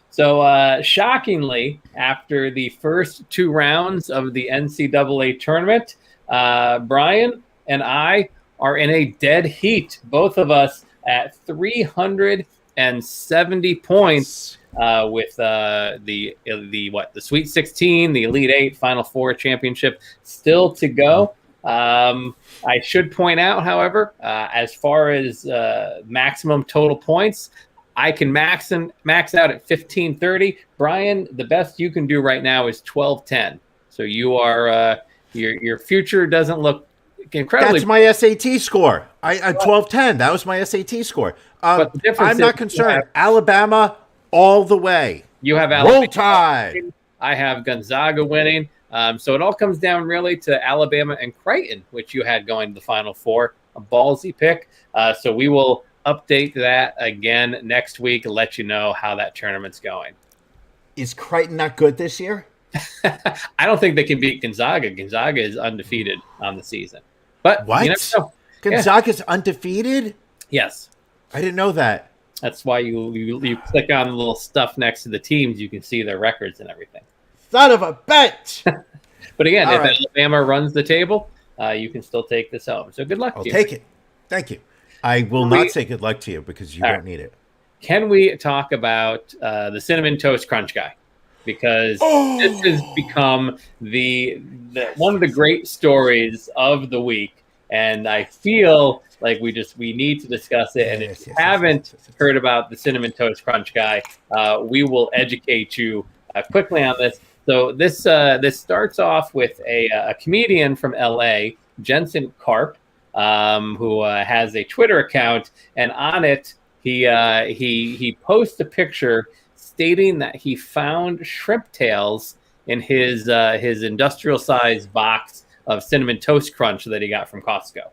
So shockingly, after the first 2 rounds of the NCAA tournament, Brian and I are in a dead heat, both of us at 300 170 points with the Sweet 16, the Elite 8, Final Four championship still to go. I should point out, however, as far as maximum total points, I can max out at 1530. Brian, the best you can do right now is 1210. So you are your future doesn't look incredibly. That's my SAT score. I 1210. That was my SAT score. But the difference I'm not concerned. Alabama all the way. You have Alabama. Roll Tide. I have Gonzaga winning. So it all comes down really to Alabama and Creighton, which you had going to the Final Four. A ballsy pick. So we will update that again next week and let you know how that tournament's going. Is Creighton not good this year? I don't think they can beat Gonzaga. Gonzaga is undefeated on the season. But what? You never know. Gonzaga's undefeated? Yes. I didn't know that. That's why you click on the little stuff next to the teams. You can see their records and everything. Son of a bitch! But again, All if right. Alabama runs the table, you can still take this home. So good luck to you. I'll take it. Thank you. I will not say good luck to you because you don't need it. Can we talk about the Cinnamon Toast Crunch guy? Because this has become the one of the great stories of the week. And I feel like we need to discuss it. And if you haven't heard about the Cinnamon Toast Crunch guy, we will educate you quickly on this. So this starts off with a comedian from LA, Jensen Karp, who has a Twitter account, and on it he posts a picture stating that he found shrimp tails in his industrial sized box of Cinnamon Toast Crunch that he got from Costco.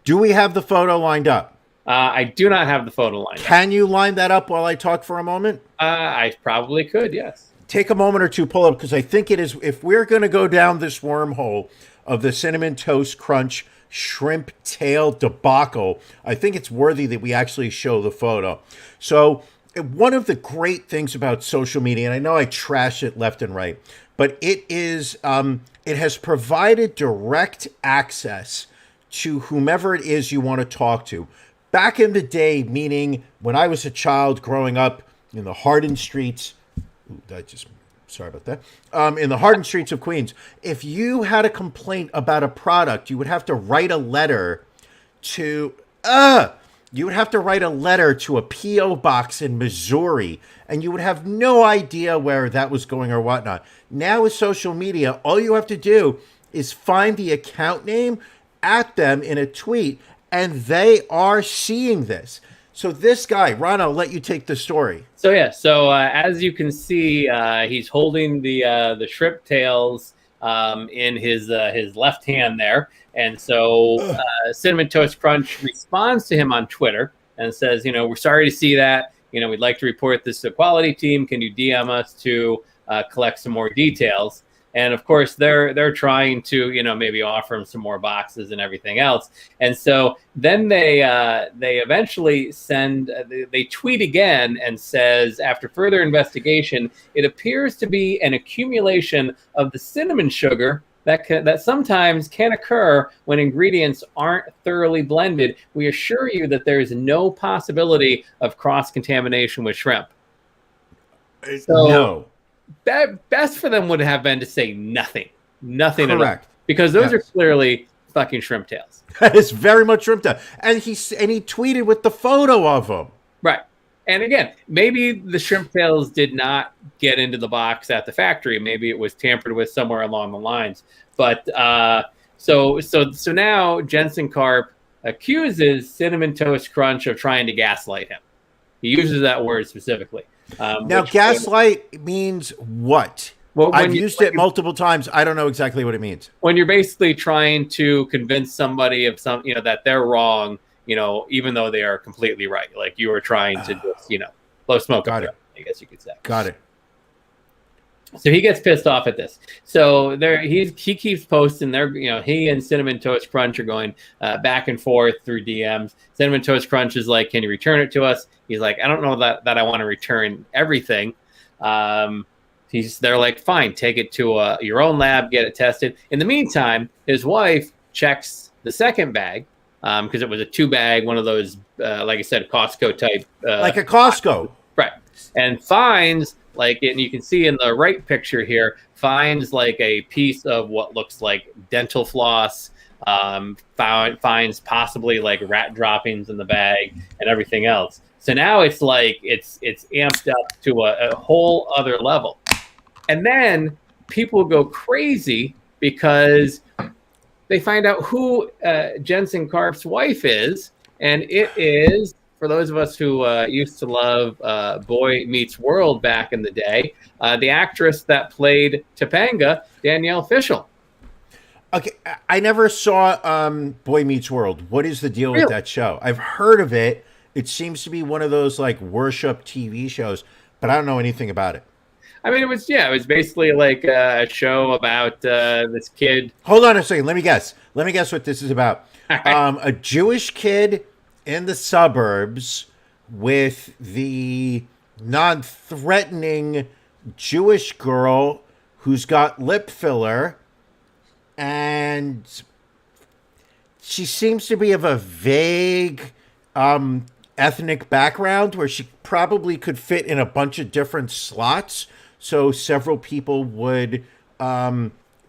Do we have the photo lined up? I do not have the photo lined up. Can you line that up while I talk for a moment? I probably could, yes. Take a moment or two, pull up, because I think it is, if we're going to go down this wormhole of the Cinnamon Toast Crunch shrimp tail debacle, I think it's worthy that we actually show the photo. So one of the great things about social media, and I know I trash it left and right, but it has provided direct access to whomever it is you want to talk to. Back in the day, meaning when I was a child growing up in the hardened streets, sorry about that, in the hardened streets of Queens, if you had a complaint about a product, you would have to write a letter to a P.O. box in Missouri, and you would have no idea where that was going or whatnot. Now with social media, all you have to do is find the account name, at them in a tweet, and they are seeing this. So this guy, Ron, I'll let you take the story. So as you can see, he's holding the shrimp tails in his left hand there, and so Cinnamon Toast Crunch responds to him on Twitter and says, we're sorry to see that. We'd like to report this to the quality team. Can you DM us to collect some more details? And of course, they're trying to, maybe offer him some more boxes and everything else. And so then they eventually they tweet again and says, after further investigation, it appears to be an accumulation of the cinnamon sugar that sometimes can occur when ingredients aren't thoroughly blended. We assure you that there is no possibility of cross-contamination with shrimp. So, no. Best for them would have been to say nothing Correct. at all, because those are clearly fucking shrimp tails. That is very much shrimp tail, and he tweeted with the photo of them. Right, and again, maybe the shrimp tails did not get into the box at the factory. Maybe it was tampered with somewhere along the lines. But so now Jensen Karp accuses Cinnamon Toast Crunch of trying to gaslight him. He uses that word specifically. Now, gaslight means what? Well, I've used it multiple times. I don't know exactly what it means. When you're basically trying to convince somebody of that they're wrong, even though they are completely right. Like you were trying to just, blow smoke up there, I guess you could say. Got it. So he gets pissed off at this. So he keeps posting there. He and Cinnamon Toast Crunch are going back and forth through DMs. Cinnamon Toast Crunch is like, "Can you return it to us?" He's like, "I don't know that I want to return everything." They're like, "Fine, take it to your own lab, get it tested." In the meantime, his wife checks the second bag because it was a 2-bag, one of those, like I said, Costco type. Like a Costco. Right. And finds, and you can see in the right picture here, finds like a piece of what looks like dental floss, finds possibly like rat droppings in the bag and everything else. So now it's like it's amped up to a whole other level. And then people go crazy because they find out who Jensen Karp's wife is, and it is, for those of us who used to love Boy Meets World back in the day, the actress that played Topanga, Danielle Fishel. Okay, I never saw Boy Meets World. What is the deal with that show? I've heard of it. It seems to be one of those like worship TV shows, but I don't know anything about it. I mean, it was basically like a show about this kid. Hold on a second. Let me guess what this is about. A Jewish kid in the suburbs with the non-threatening Jewish girl who's got lip filler, and she seems to be of a vague ethnic background where she probably could fit in a bunch of different slots, so several people would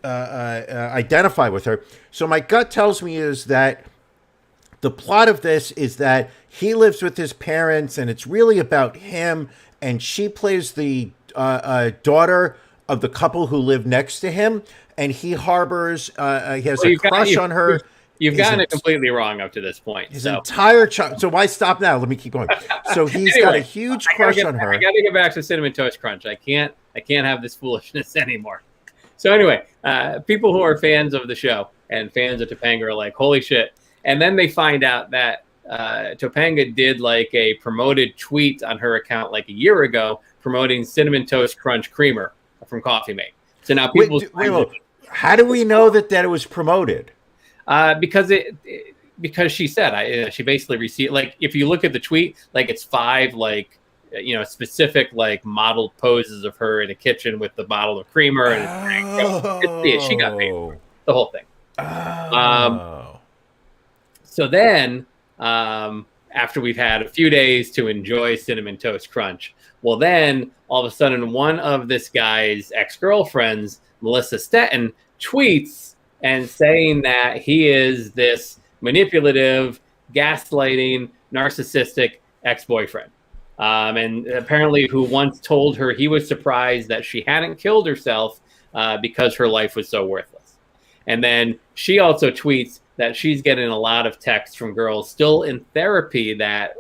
identify with her. So my gut tells me is that the plot of this is that he lives with his parents, and it's really about him, and she plays the daughter of the couple who live next to him, and he harbors, he has a crush on her. You've gotten it completely wrong up to this point. His entire child. So why stop now? Let me keep going. So he's got a huge crush on her. I got to get back to Cinnamon Toast Crunch. I can't have this foolishness anymore. So anyway, people who are fans of the show and fans of Topanga are like, holy shit. And then they find out that Topanga did like a promoted tweet on her account like a year ago promoting Cinnamon Toast Crunch Creamer from Coffee Mate. So now people... Wait, how do we know that it was promoted? Because she said she basically received, like, if you look at the tweet, like it's 5 like specific like modeled poses of her in a kitchen with the bottle of creamer and she got paid for the whole thing. So then after we've had a few days to enjoy Cinnamon Toast Crunch, well then all of a sudden one of this guy's ex-girlfriends, Melissa Stetton, tweets and saying that he is this manipulative, gaslighting, narcissistic ex-boyfriend. And apparently who once told her he was surprised that she hadn't killed herself because her life was so worthless. And then she also tweets that she's getting a lot of texts from girls still in therapy that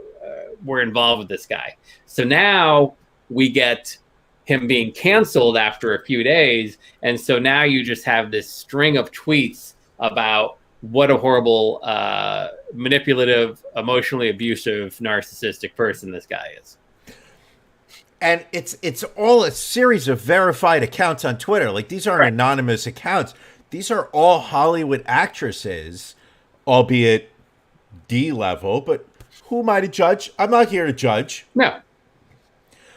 were involved with this guy. So now we get him being canceled after a few days. And so now you just have this string of tweets about what a horrible, manipulative, emotionally abusive, narcissistic person this guy is. And it's all a series of verified accounts on Twitter. Like, these aren't anonymous accounts. These are all Hollywood actresses, albeit D level. But who am I to judge? I'm not here to judge. No.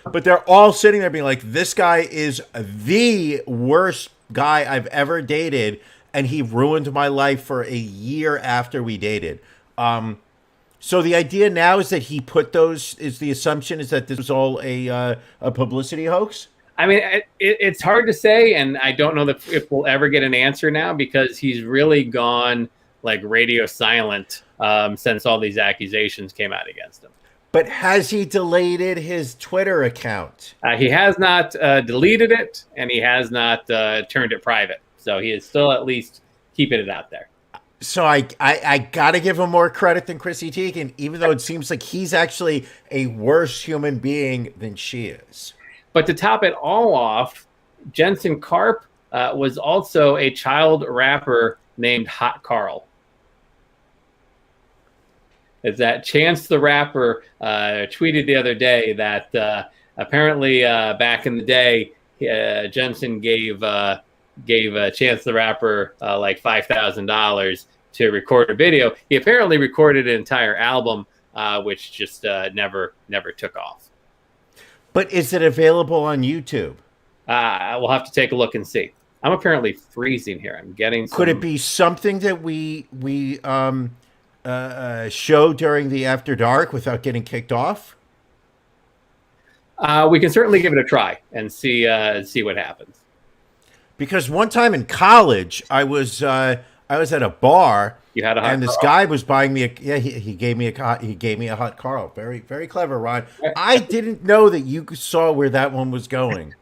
But they're all sitting there being like, this guy is the worst guy I've ever dated, and he ruined my life for a year after we dated. So the idea now is that he put those, is the assumption is that this was all a publicity hoax? I mean, it's hard to say, and I don't know if we'll ever get an answer now because he's really gone like radio silent since all these accusations came out against him. But has he deleted his Twitter account? He has not deleted it, and he has not turned it private. So he is still at least keeping it out there. So I got to give him more credit than Chrissy Teigen, even though it seems like he's actually a worse human being than she is. But to top it all off, Jensen Karp was also a child rapper named Hot Carl. Is that Chance the Rapper tweeted the other day that apparently back in the day, Jensen gave Chance the Rapper like $5,000 to record a video. He apparently recorded an entire album, which just never took off. But is it available on YouTube? We'll have to take a look and see. I'm apparently freezing here. I'm getting some... Could it be something that we show during the After Dark without getting kicked off? We can certainly give it a try and see what happens. Because one time in college, I was at a bar. You had a hot and this Carl. guy was buying me he gave me a hot Carl. Very, very clever, Ron. I didn't know that you saw where that one was going.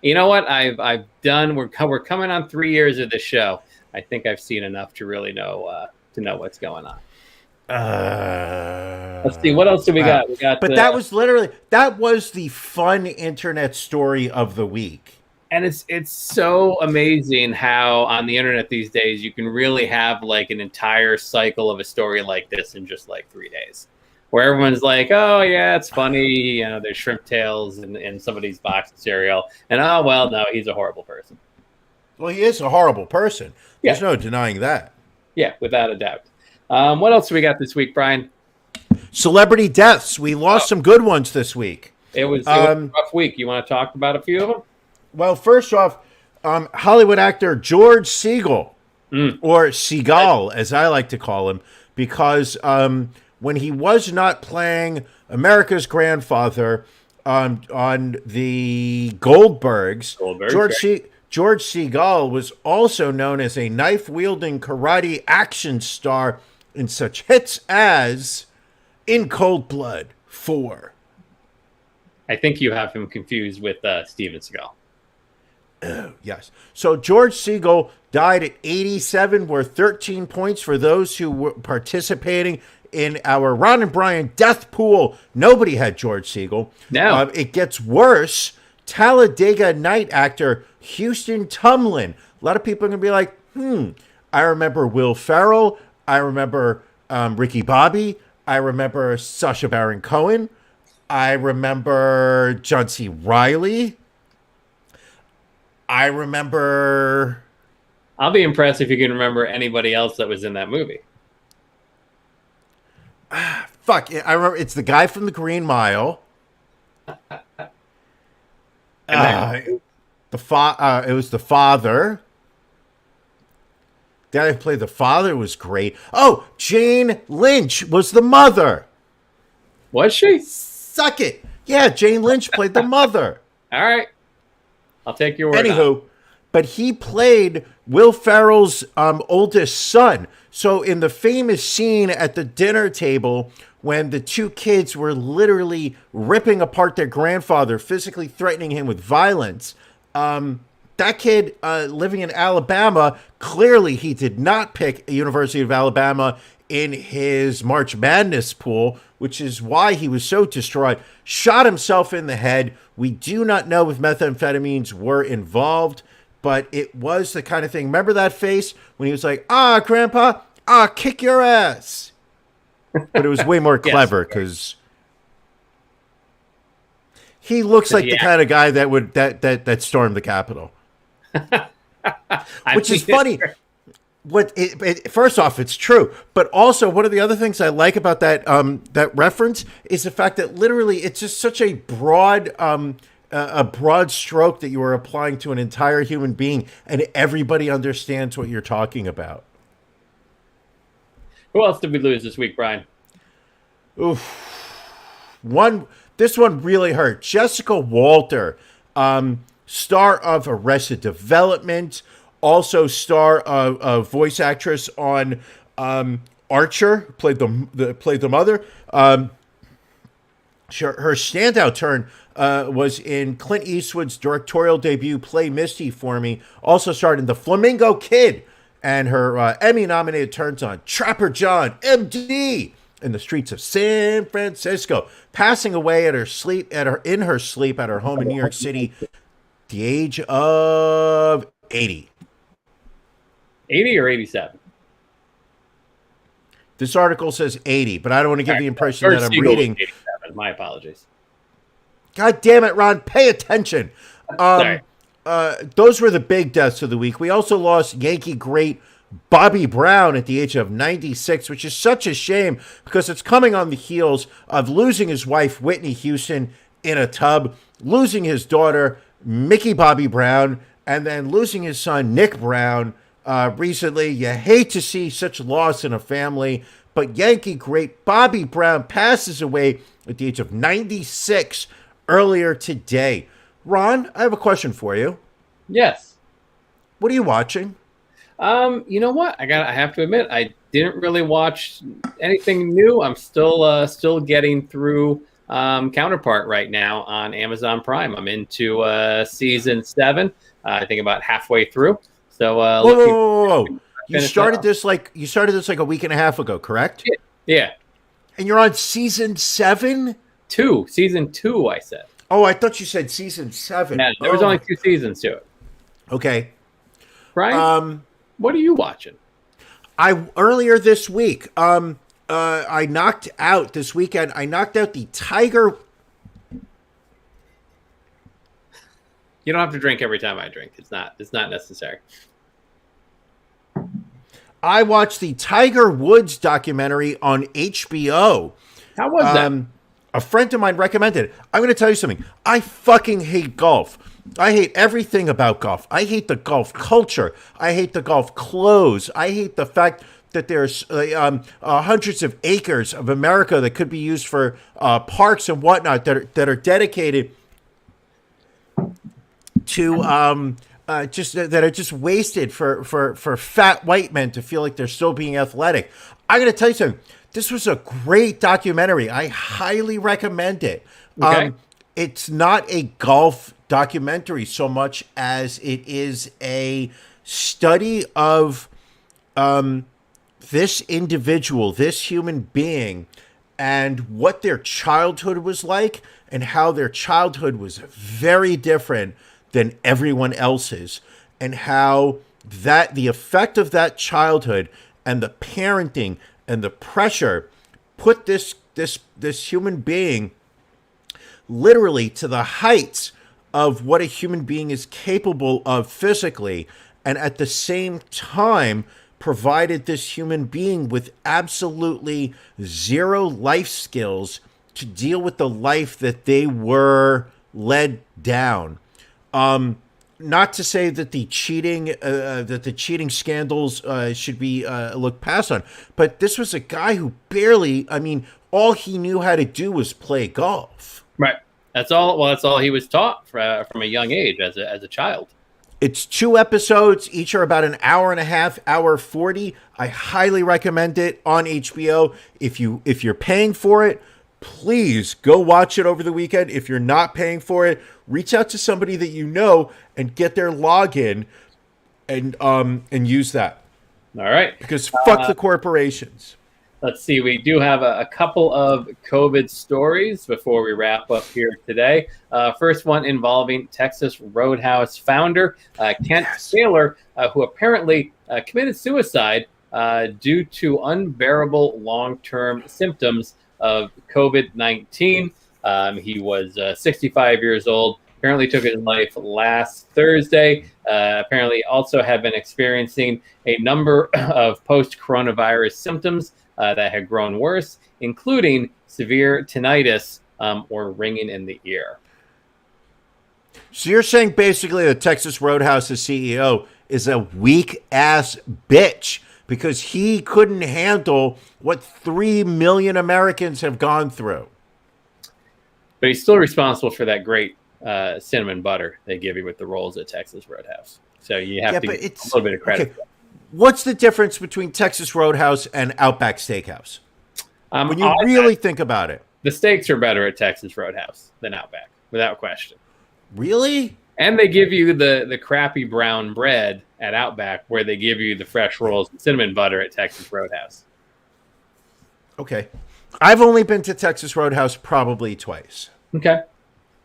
You know what? I've done. We're coming on 3 years of this show. I think I've seen enough to really know what's going on. Let's see. What else do we got? We got. But that was the fun internet story of the week. And it's so amazing how on the internet these days you can really have like an entire cycle of a story like this in just like 3 days, where everyone's like, "Oh yeah, it's funny, you know, there's shrimp tails in somebody's box of cereal," and oh well, no, he's a horrible person. Well, he is a horrible person. There's no denying that. Yeah, without a doubt. What else do we got this week, Brian? Celebrity deaths. We lost some good ones this week. It was a rough week. You want to talk about a few of them? Well, first off, Hollywood actor George Segal, or Seagal, as I like to call him, because when he was not playing America's grandfather on the Goldbergs, George Seagal was also known as a knife-wielding karate action star in such hits as In Cold Blood 4. I think you have him confused with Steven Seagal. Yes. So George Segal died at 87, worth 13 points for those who were participating in our Ron and Brian death pool. Nobody had George Segal. No. It gets worse. Talladega Night actor Houston Tumlin. A lot of people are going to be like, I remember Will Ferrell. I remember Ricky Bobby. I remember Sacha Baron Cohen. I remember John C. Reilly. I remember... I'll be impressed if you can remember anybody else that was in that movie. Fuck, I remember. It's the guy from the Green Mile. It was the father. The guy who played the father was great. Oh, Jane Lynch was the mother. Was she? Suck it. Yeah, Jane Lynch played the mother. All right. I'll take your word. Anywho, but he played Will Ferrell's oldest son. So in the famous scene at the dinner table when the two kids were literally ripping apart their grandfather, physically threatening him with violence, that kid living in Alabama, clearly he did not pick University of Alabama in his March Madness pool, which is why he was so distraught. Shot himself in the head. We do not know if methamphetamines were involved, but it was the kind of thing. Remember that face when he was like, Grandpa, kick your ass. But it was way more clever because he looks like the kind of guy that would that stormed the Capitol. Which is funny. First off, it's true, but also one of the other things I like about that reference is the fact that literally it's just such a broad stroke that you are applying to an entire human being, and everybody understands what you're talking about. Who else did we lose this week, Brian? Oof. This one really hurt. Jessica Walter, star of Arrested Development, also star of voice actress on Archer, played the mother. Her standout turn was in Clint Eastwood's directorial debut, Play Misty for Me. Also starred in The Flamingo Kid, and her Emmy-nominated turns on Trapper John, M.D., in the streets of San Francisco, passing away in her sleep at her home in New York City, at the age of 80. 80 or 87? This article says 80, but I don't want to give the impression that I'm reading. 87. My apologies. God damn it, Ron! Pay attention. Sorry. Those were the big deaths of the week. We also lost Yankee great Bobby Brown at the age of 96, which is such a shame because it's coming on the heels of losing his wife, Whitney Houston, in a tub, losing his daughter, Mickey Bobby Brown, and then losing his son, Nick Brown, recently. You hate to see such loss in a family, but Yankee great Bobby Brown passes away at the age of 96 earlier today. Ron, I have a question for you. Yes. What are you watching? You know what? I have to admit, I didn't really watch anything new. I'm still getting through Counterpart right now on Amazon Prime. I'm into season 7. I think about halfway through. So whoa. You started this like a week and a half ago, correct? Yeah. And you're on season 7? Season 2, I said. Oh, I thought you said season 7. Yeah, there was only 2 seasons to it. Okay. Brian, what are you watching? Earlier this week, I knocked out this weekend. I knocked out the Tiger. You don't have to drink every time I drink. It's not necessary. I watched the Tiger Woods documentary on HBO. How was that? A friend of mine recommended it. I'm going to tell you something. I fucking hate golf. I hate everything about golf. I hate the golf culture. I hate the golf clothes. I hate the fact that there's hundreds of acres of America that could be used for parks and whatnot that are dedicated to that are just wasted for fat white men to feel like they're still being athletic. I'm going to tell you something. This was a great documentary. I highly recommend it. Okay. It's not a golf documentary so much as it is a study of this individual, this human being, and what their childhood was like, and how their childhood was very different than everyone else's, and how that the effect of that childhood and the parenting and the pressure put this human being literally to the heights of what a human being is capable of physically, and at the same time provided this human being with absolutely zero life skills to deal with the life that they were led down. Not to say that the cheating scandals should be looked past on, but this was a guy who barely, all he knew how to do was play golf. Right. That's all. Well, that's all he was taught from a young age as a child. It's 2 episodes. Each are about an hour and a half, hour 40. I highly recommend it on HBO. If you're paying for it, please go watch it over the weekend. If you're not paying for it, reach out to somebody that you know and get their login and use that. All right. Because fuck the corporations. Let's see. We do have a couple of COVID stories before we wrap up here today. First one involving Texas Roadhouse founder Kent Taylor, who apparently committed suicide due to unbearable long-term symptoms of COVID-19. He was 65 years old. Apparently took his life last Thursday. Apparently also had been experiencing a number of post-coronavirus symptoms that had grown worse, including severe tinnitus or ringing in the ear. So you're saying basically the Texas Roadhouse's CEO is a weak-ass bitch because he couldn't handle what 3 million Americans have gone through. But he's still responsible for that great cinnamon butter they give you with the rolls at Texas Roadhouse. So you have to give a little bit of credit. Okay. What's the difference between Texas Roadhouse and Outback Steakhouse? When you really think about it. The steaks are better at Texas Roadhouse than Outback, without question. Really? And they give you the crappy brown bread at Outback, where they give you the fresh rolls and cinnamon butter at Texas Roadhouse. Okay. I've only been to Texas Roadhouse probably twice. Okay.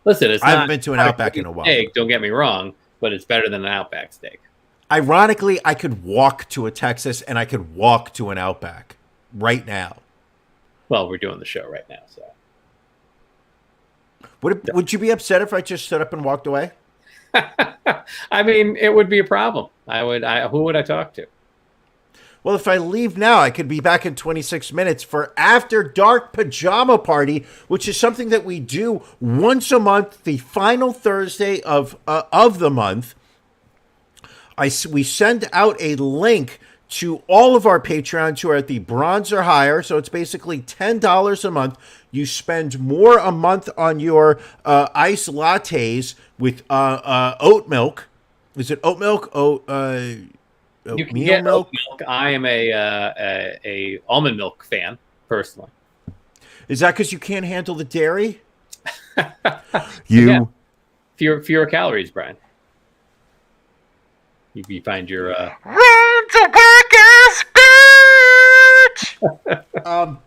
Listen, I haven't been to an Outback in a while. Steak, don't get me wrong, but it's better than an Outback steak. Ironically, I could walk to a Texas and I could walk to an Outback right now. Well, we're doing the show right now, so. Would you be upset if I just stood up and walked away? I mean, it would be a problem. Who would I talk to? Well, if I leave now, I could be back in 26 minutes for After Dark Pajama Party, which is something that we do once a month, the final Thursday of the month. we send out a link to all of our Patreons who are at the bronze or higher. So it's basically $10 a month. You spend more a month on your iced lattes with oat milk. Is it oat milk? You can get milk. Oat milk. I am a almond milk fan personally. Is that because you can't handle the dairy? Yeah. Fewer calories, Brian. You find your run to work ass bitch.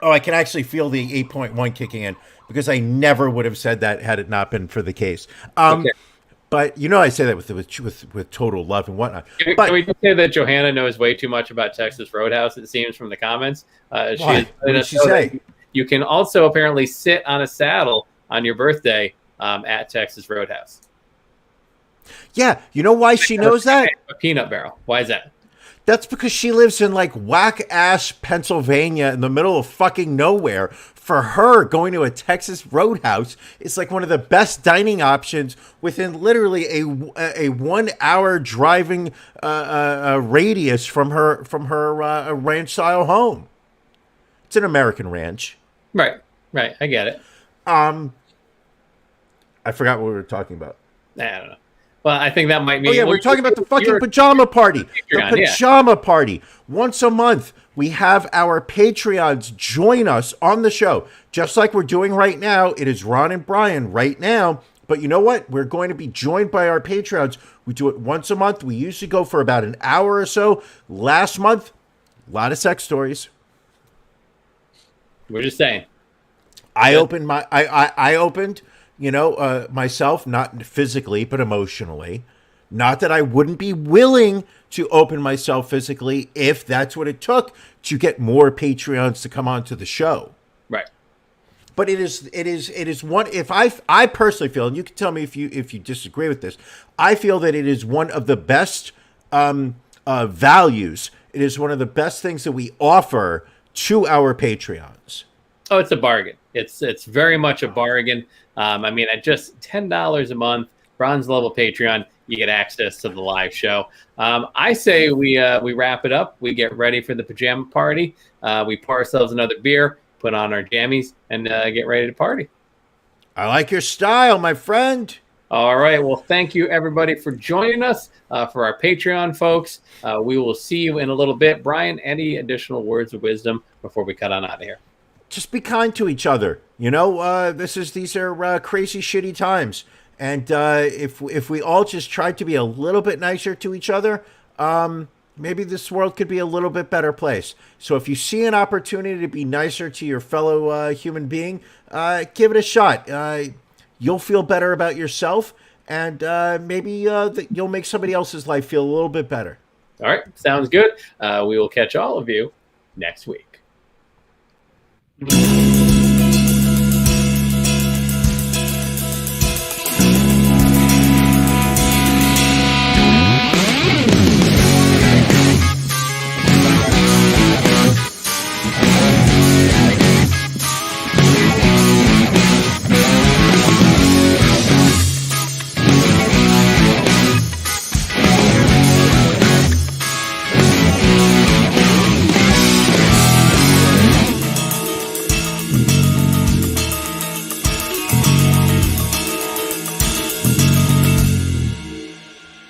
Oh, I can actually feel the 8.1 kicking in because I never would have said that had it not been for the case. Okay. But I say that with total love and whatnot. Can we just say that Johanna knows way too much about Texas Roadhouse? It seems from the comments. What did she say? You can also apparently sit on a saddle on your birthday at Texas Roadhouse. Yeah, you know why she knows that? A peanut barrel. Why is that? That's because she lives in like whack-ass Pennsylvania in the middle of fucking nowhere. For her, going to a Texas Roadhouse is like one of the best dining options within literally a 1 hour driving radius from her ranch style home. It's an American ranch. Right. I get it. I forgot what we were talking about. I don't know. Well, I think that might mean... Oh, yeah, we're talking about the fucking pajama party. The pajama party. Once a month, we have our Patreons join us on the show. Just like we're doing right now. It is Ron and Brian right now. But you know what? We're going to be joined by our Patreons. We do it once a month. We usually go for about an hour or so. Last month, a lot of sex stories. We're just saying. I opened myself, not physically, but emotionally. Not that I wouldn't be willing to open myself physically if that's what it took to get more Patreons to come onto the show. Right. But it is one, if I personally feel, and you can tell me if you disagree with this, I feel that it is one of the best values. It is one of the best things that we offer to our Patreons. Oh, it's a bargain. It's very much a bargain. I mean, at just $10 a month, bronze level Patreon, you get access to the live show. I say we wrap it up. We get ready for the pajama party. We pour ourselves another beer, put on our jammies, and get ready to party. I like your style, my friend. All right. Well, thank you, everybody, for joining us. For our Patreon folks, we will see you in a little bit. Brian, any additional words of wisdom before we cut on out of here? Just be kind to each other. These are crazy, shitty times. And if we all just tried to be a little bit nicer to each other, maybe this world could be a little bit better place. So if you see an opportunity to be nicer to your fellow human being, give it a shot. You'll feel better about yourself, and maybe you'll make somebody else's life feel a little bit better. All right. Sounds good. We will catch all of you next week.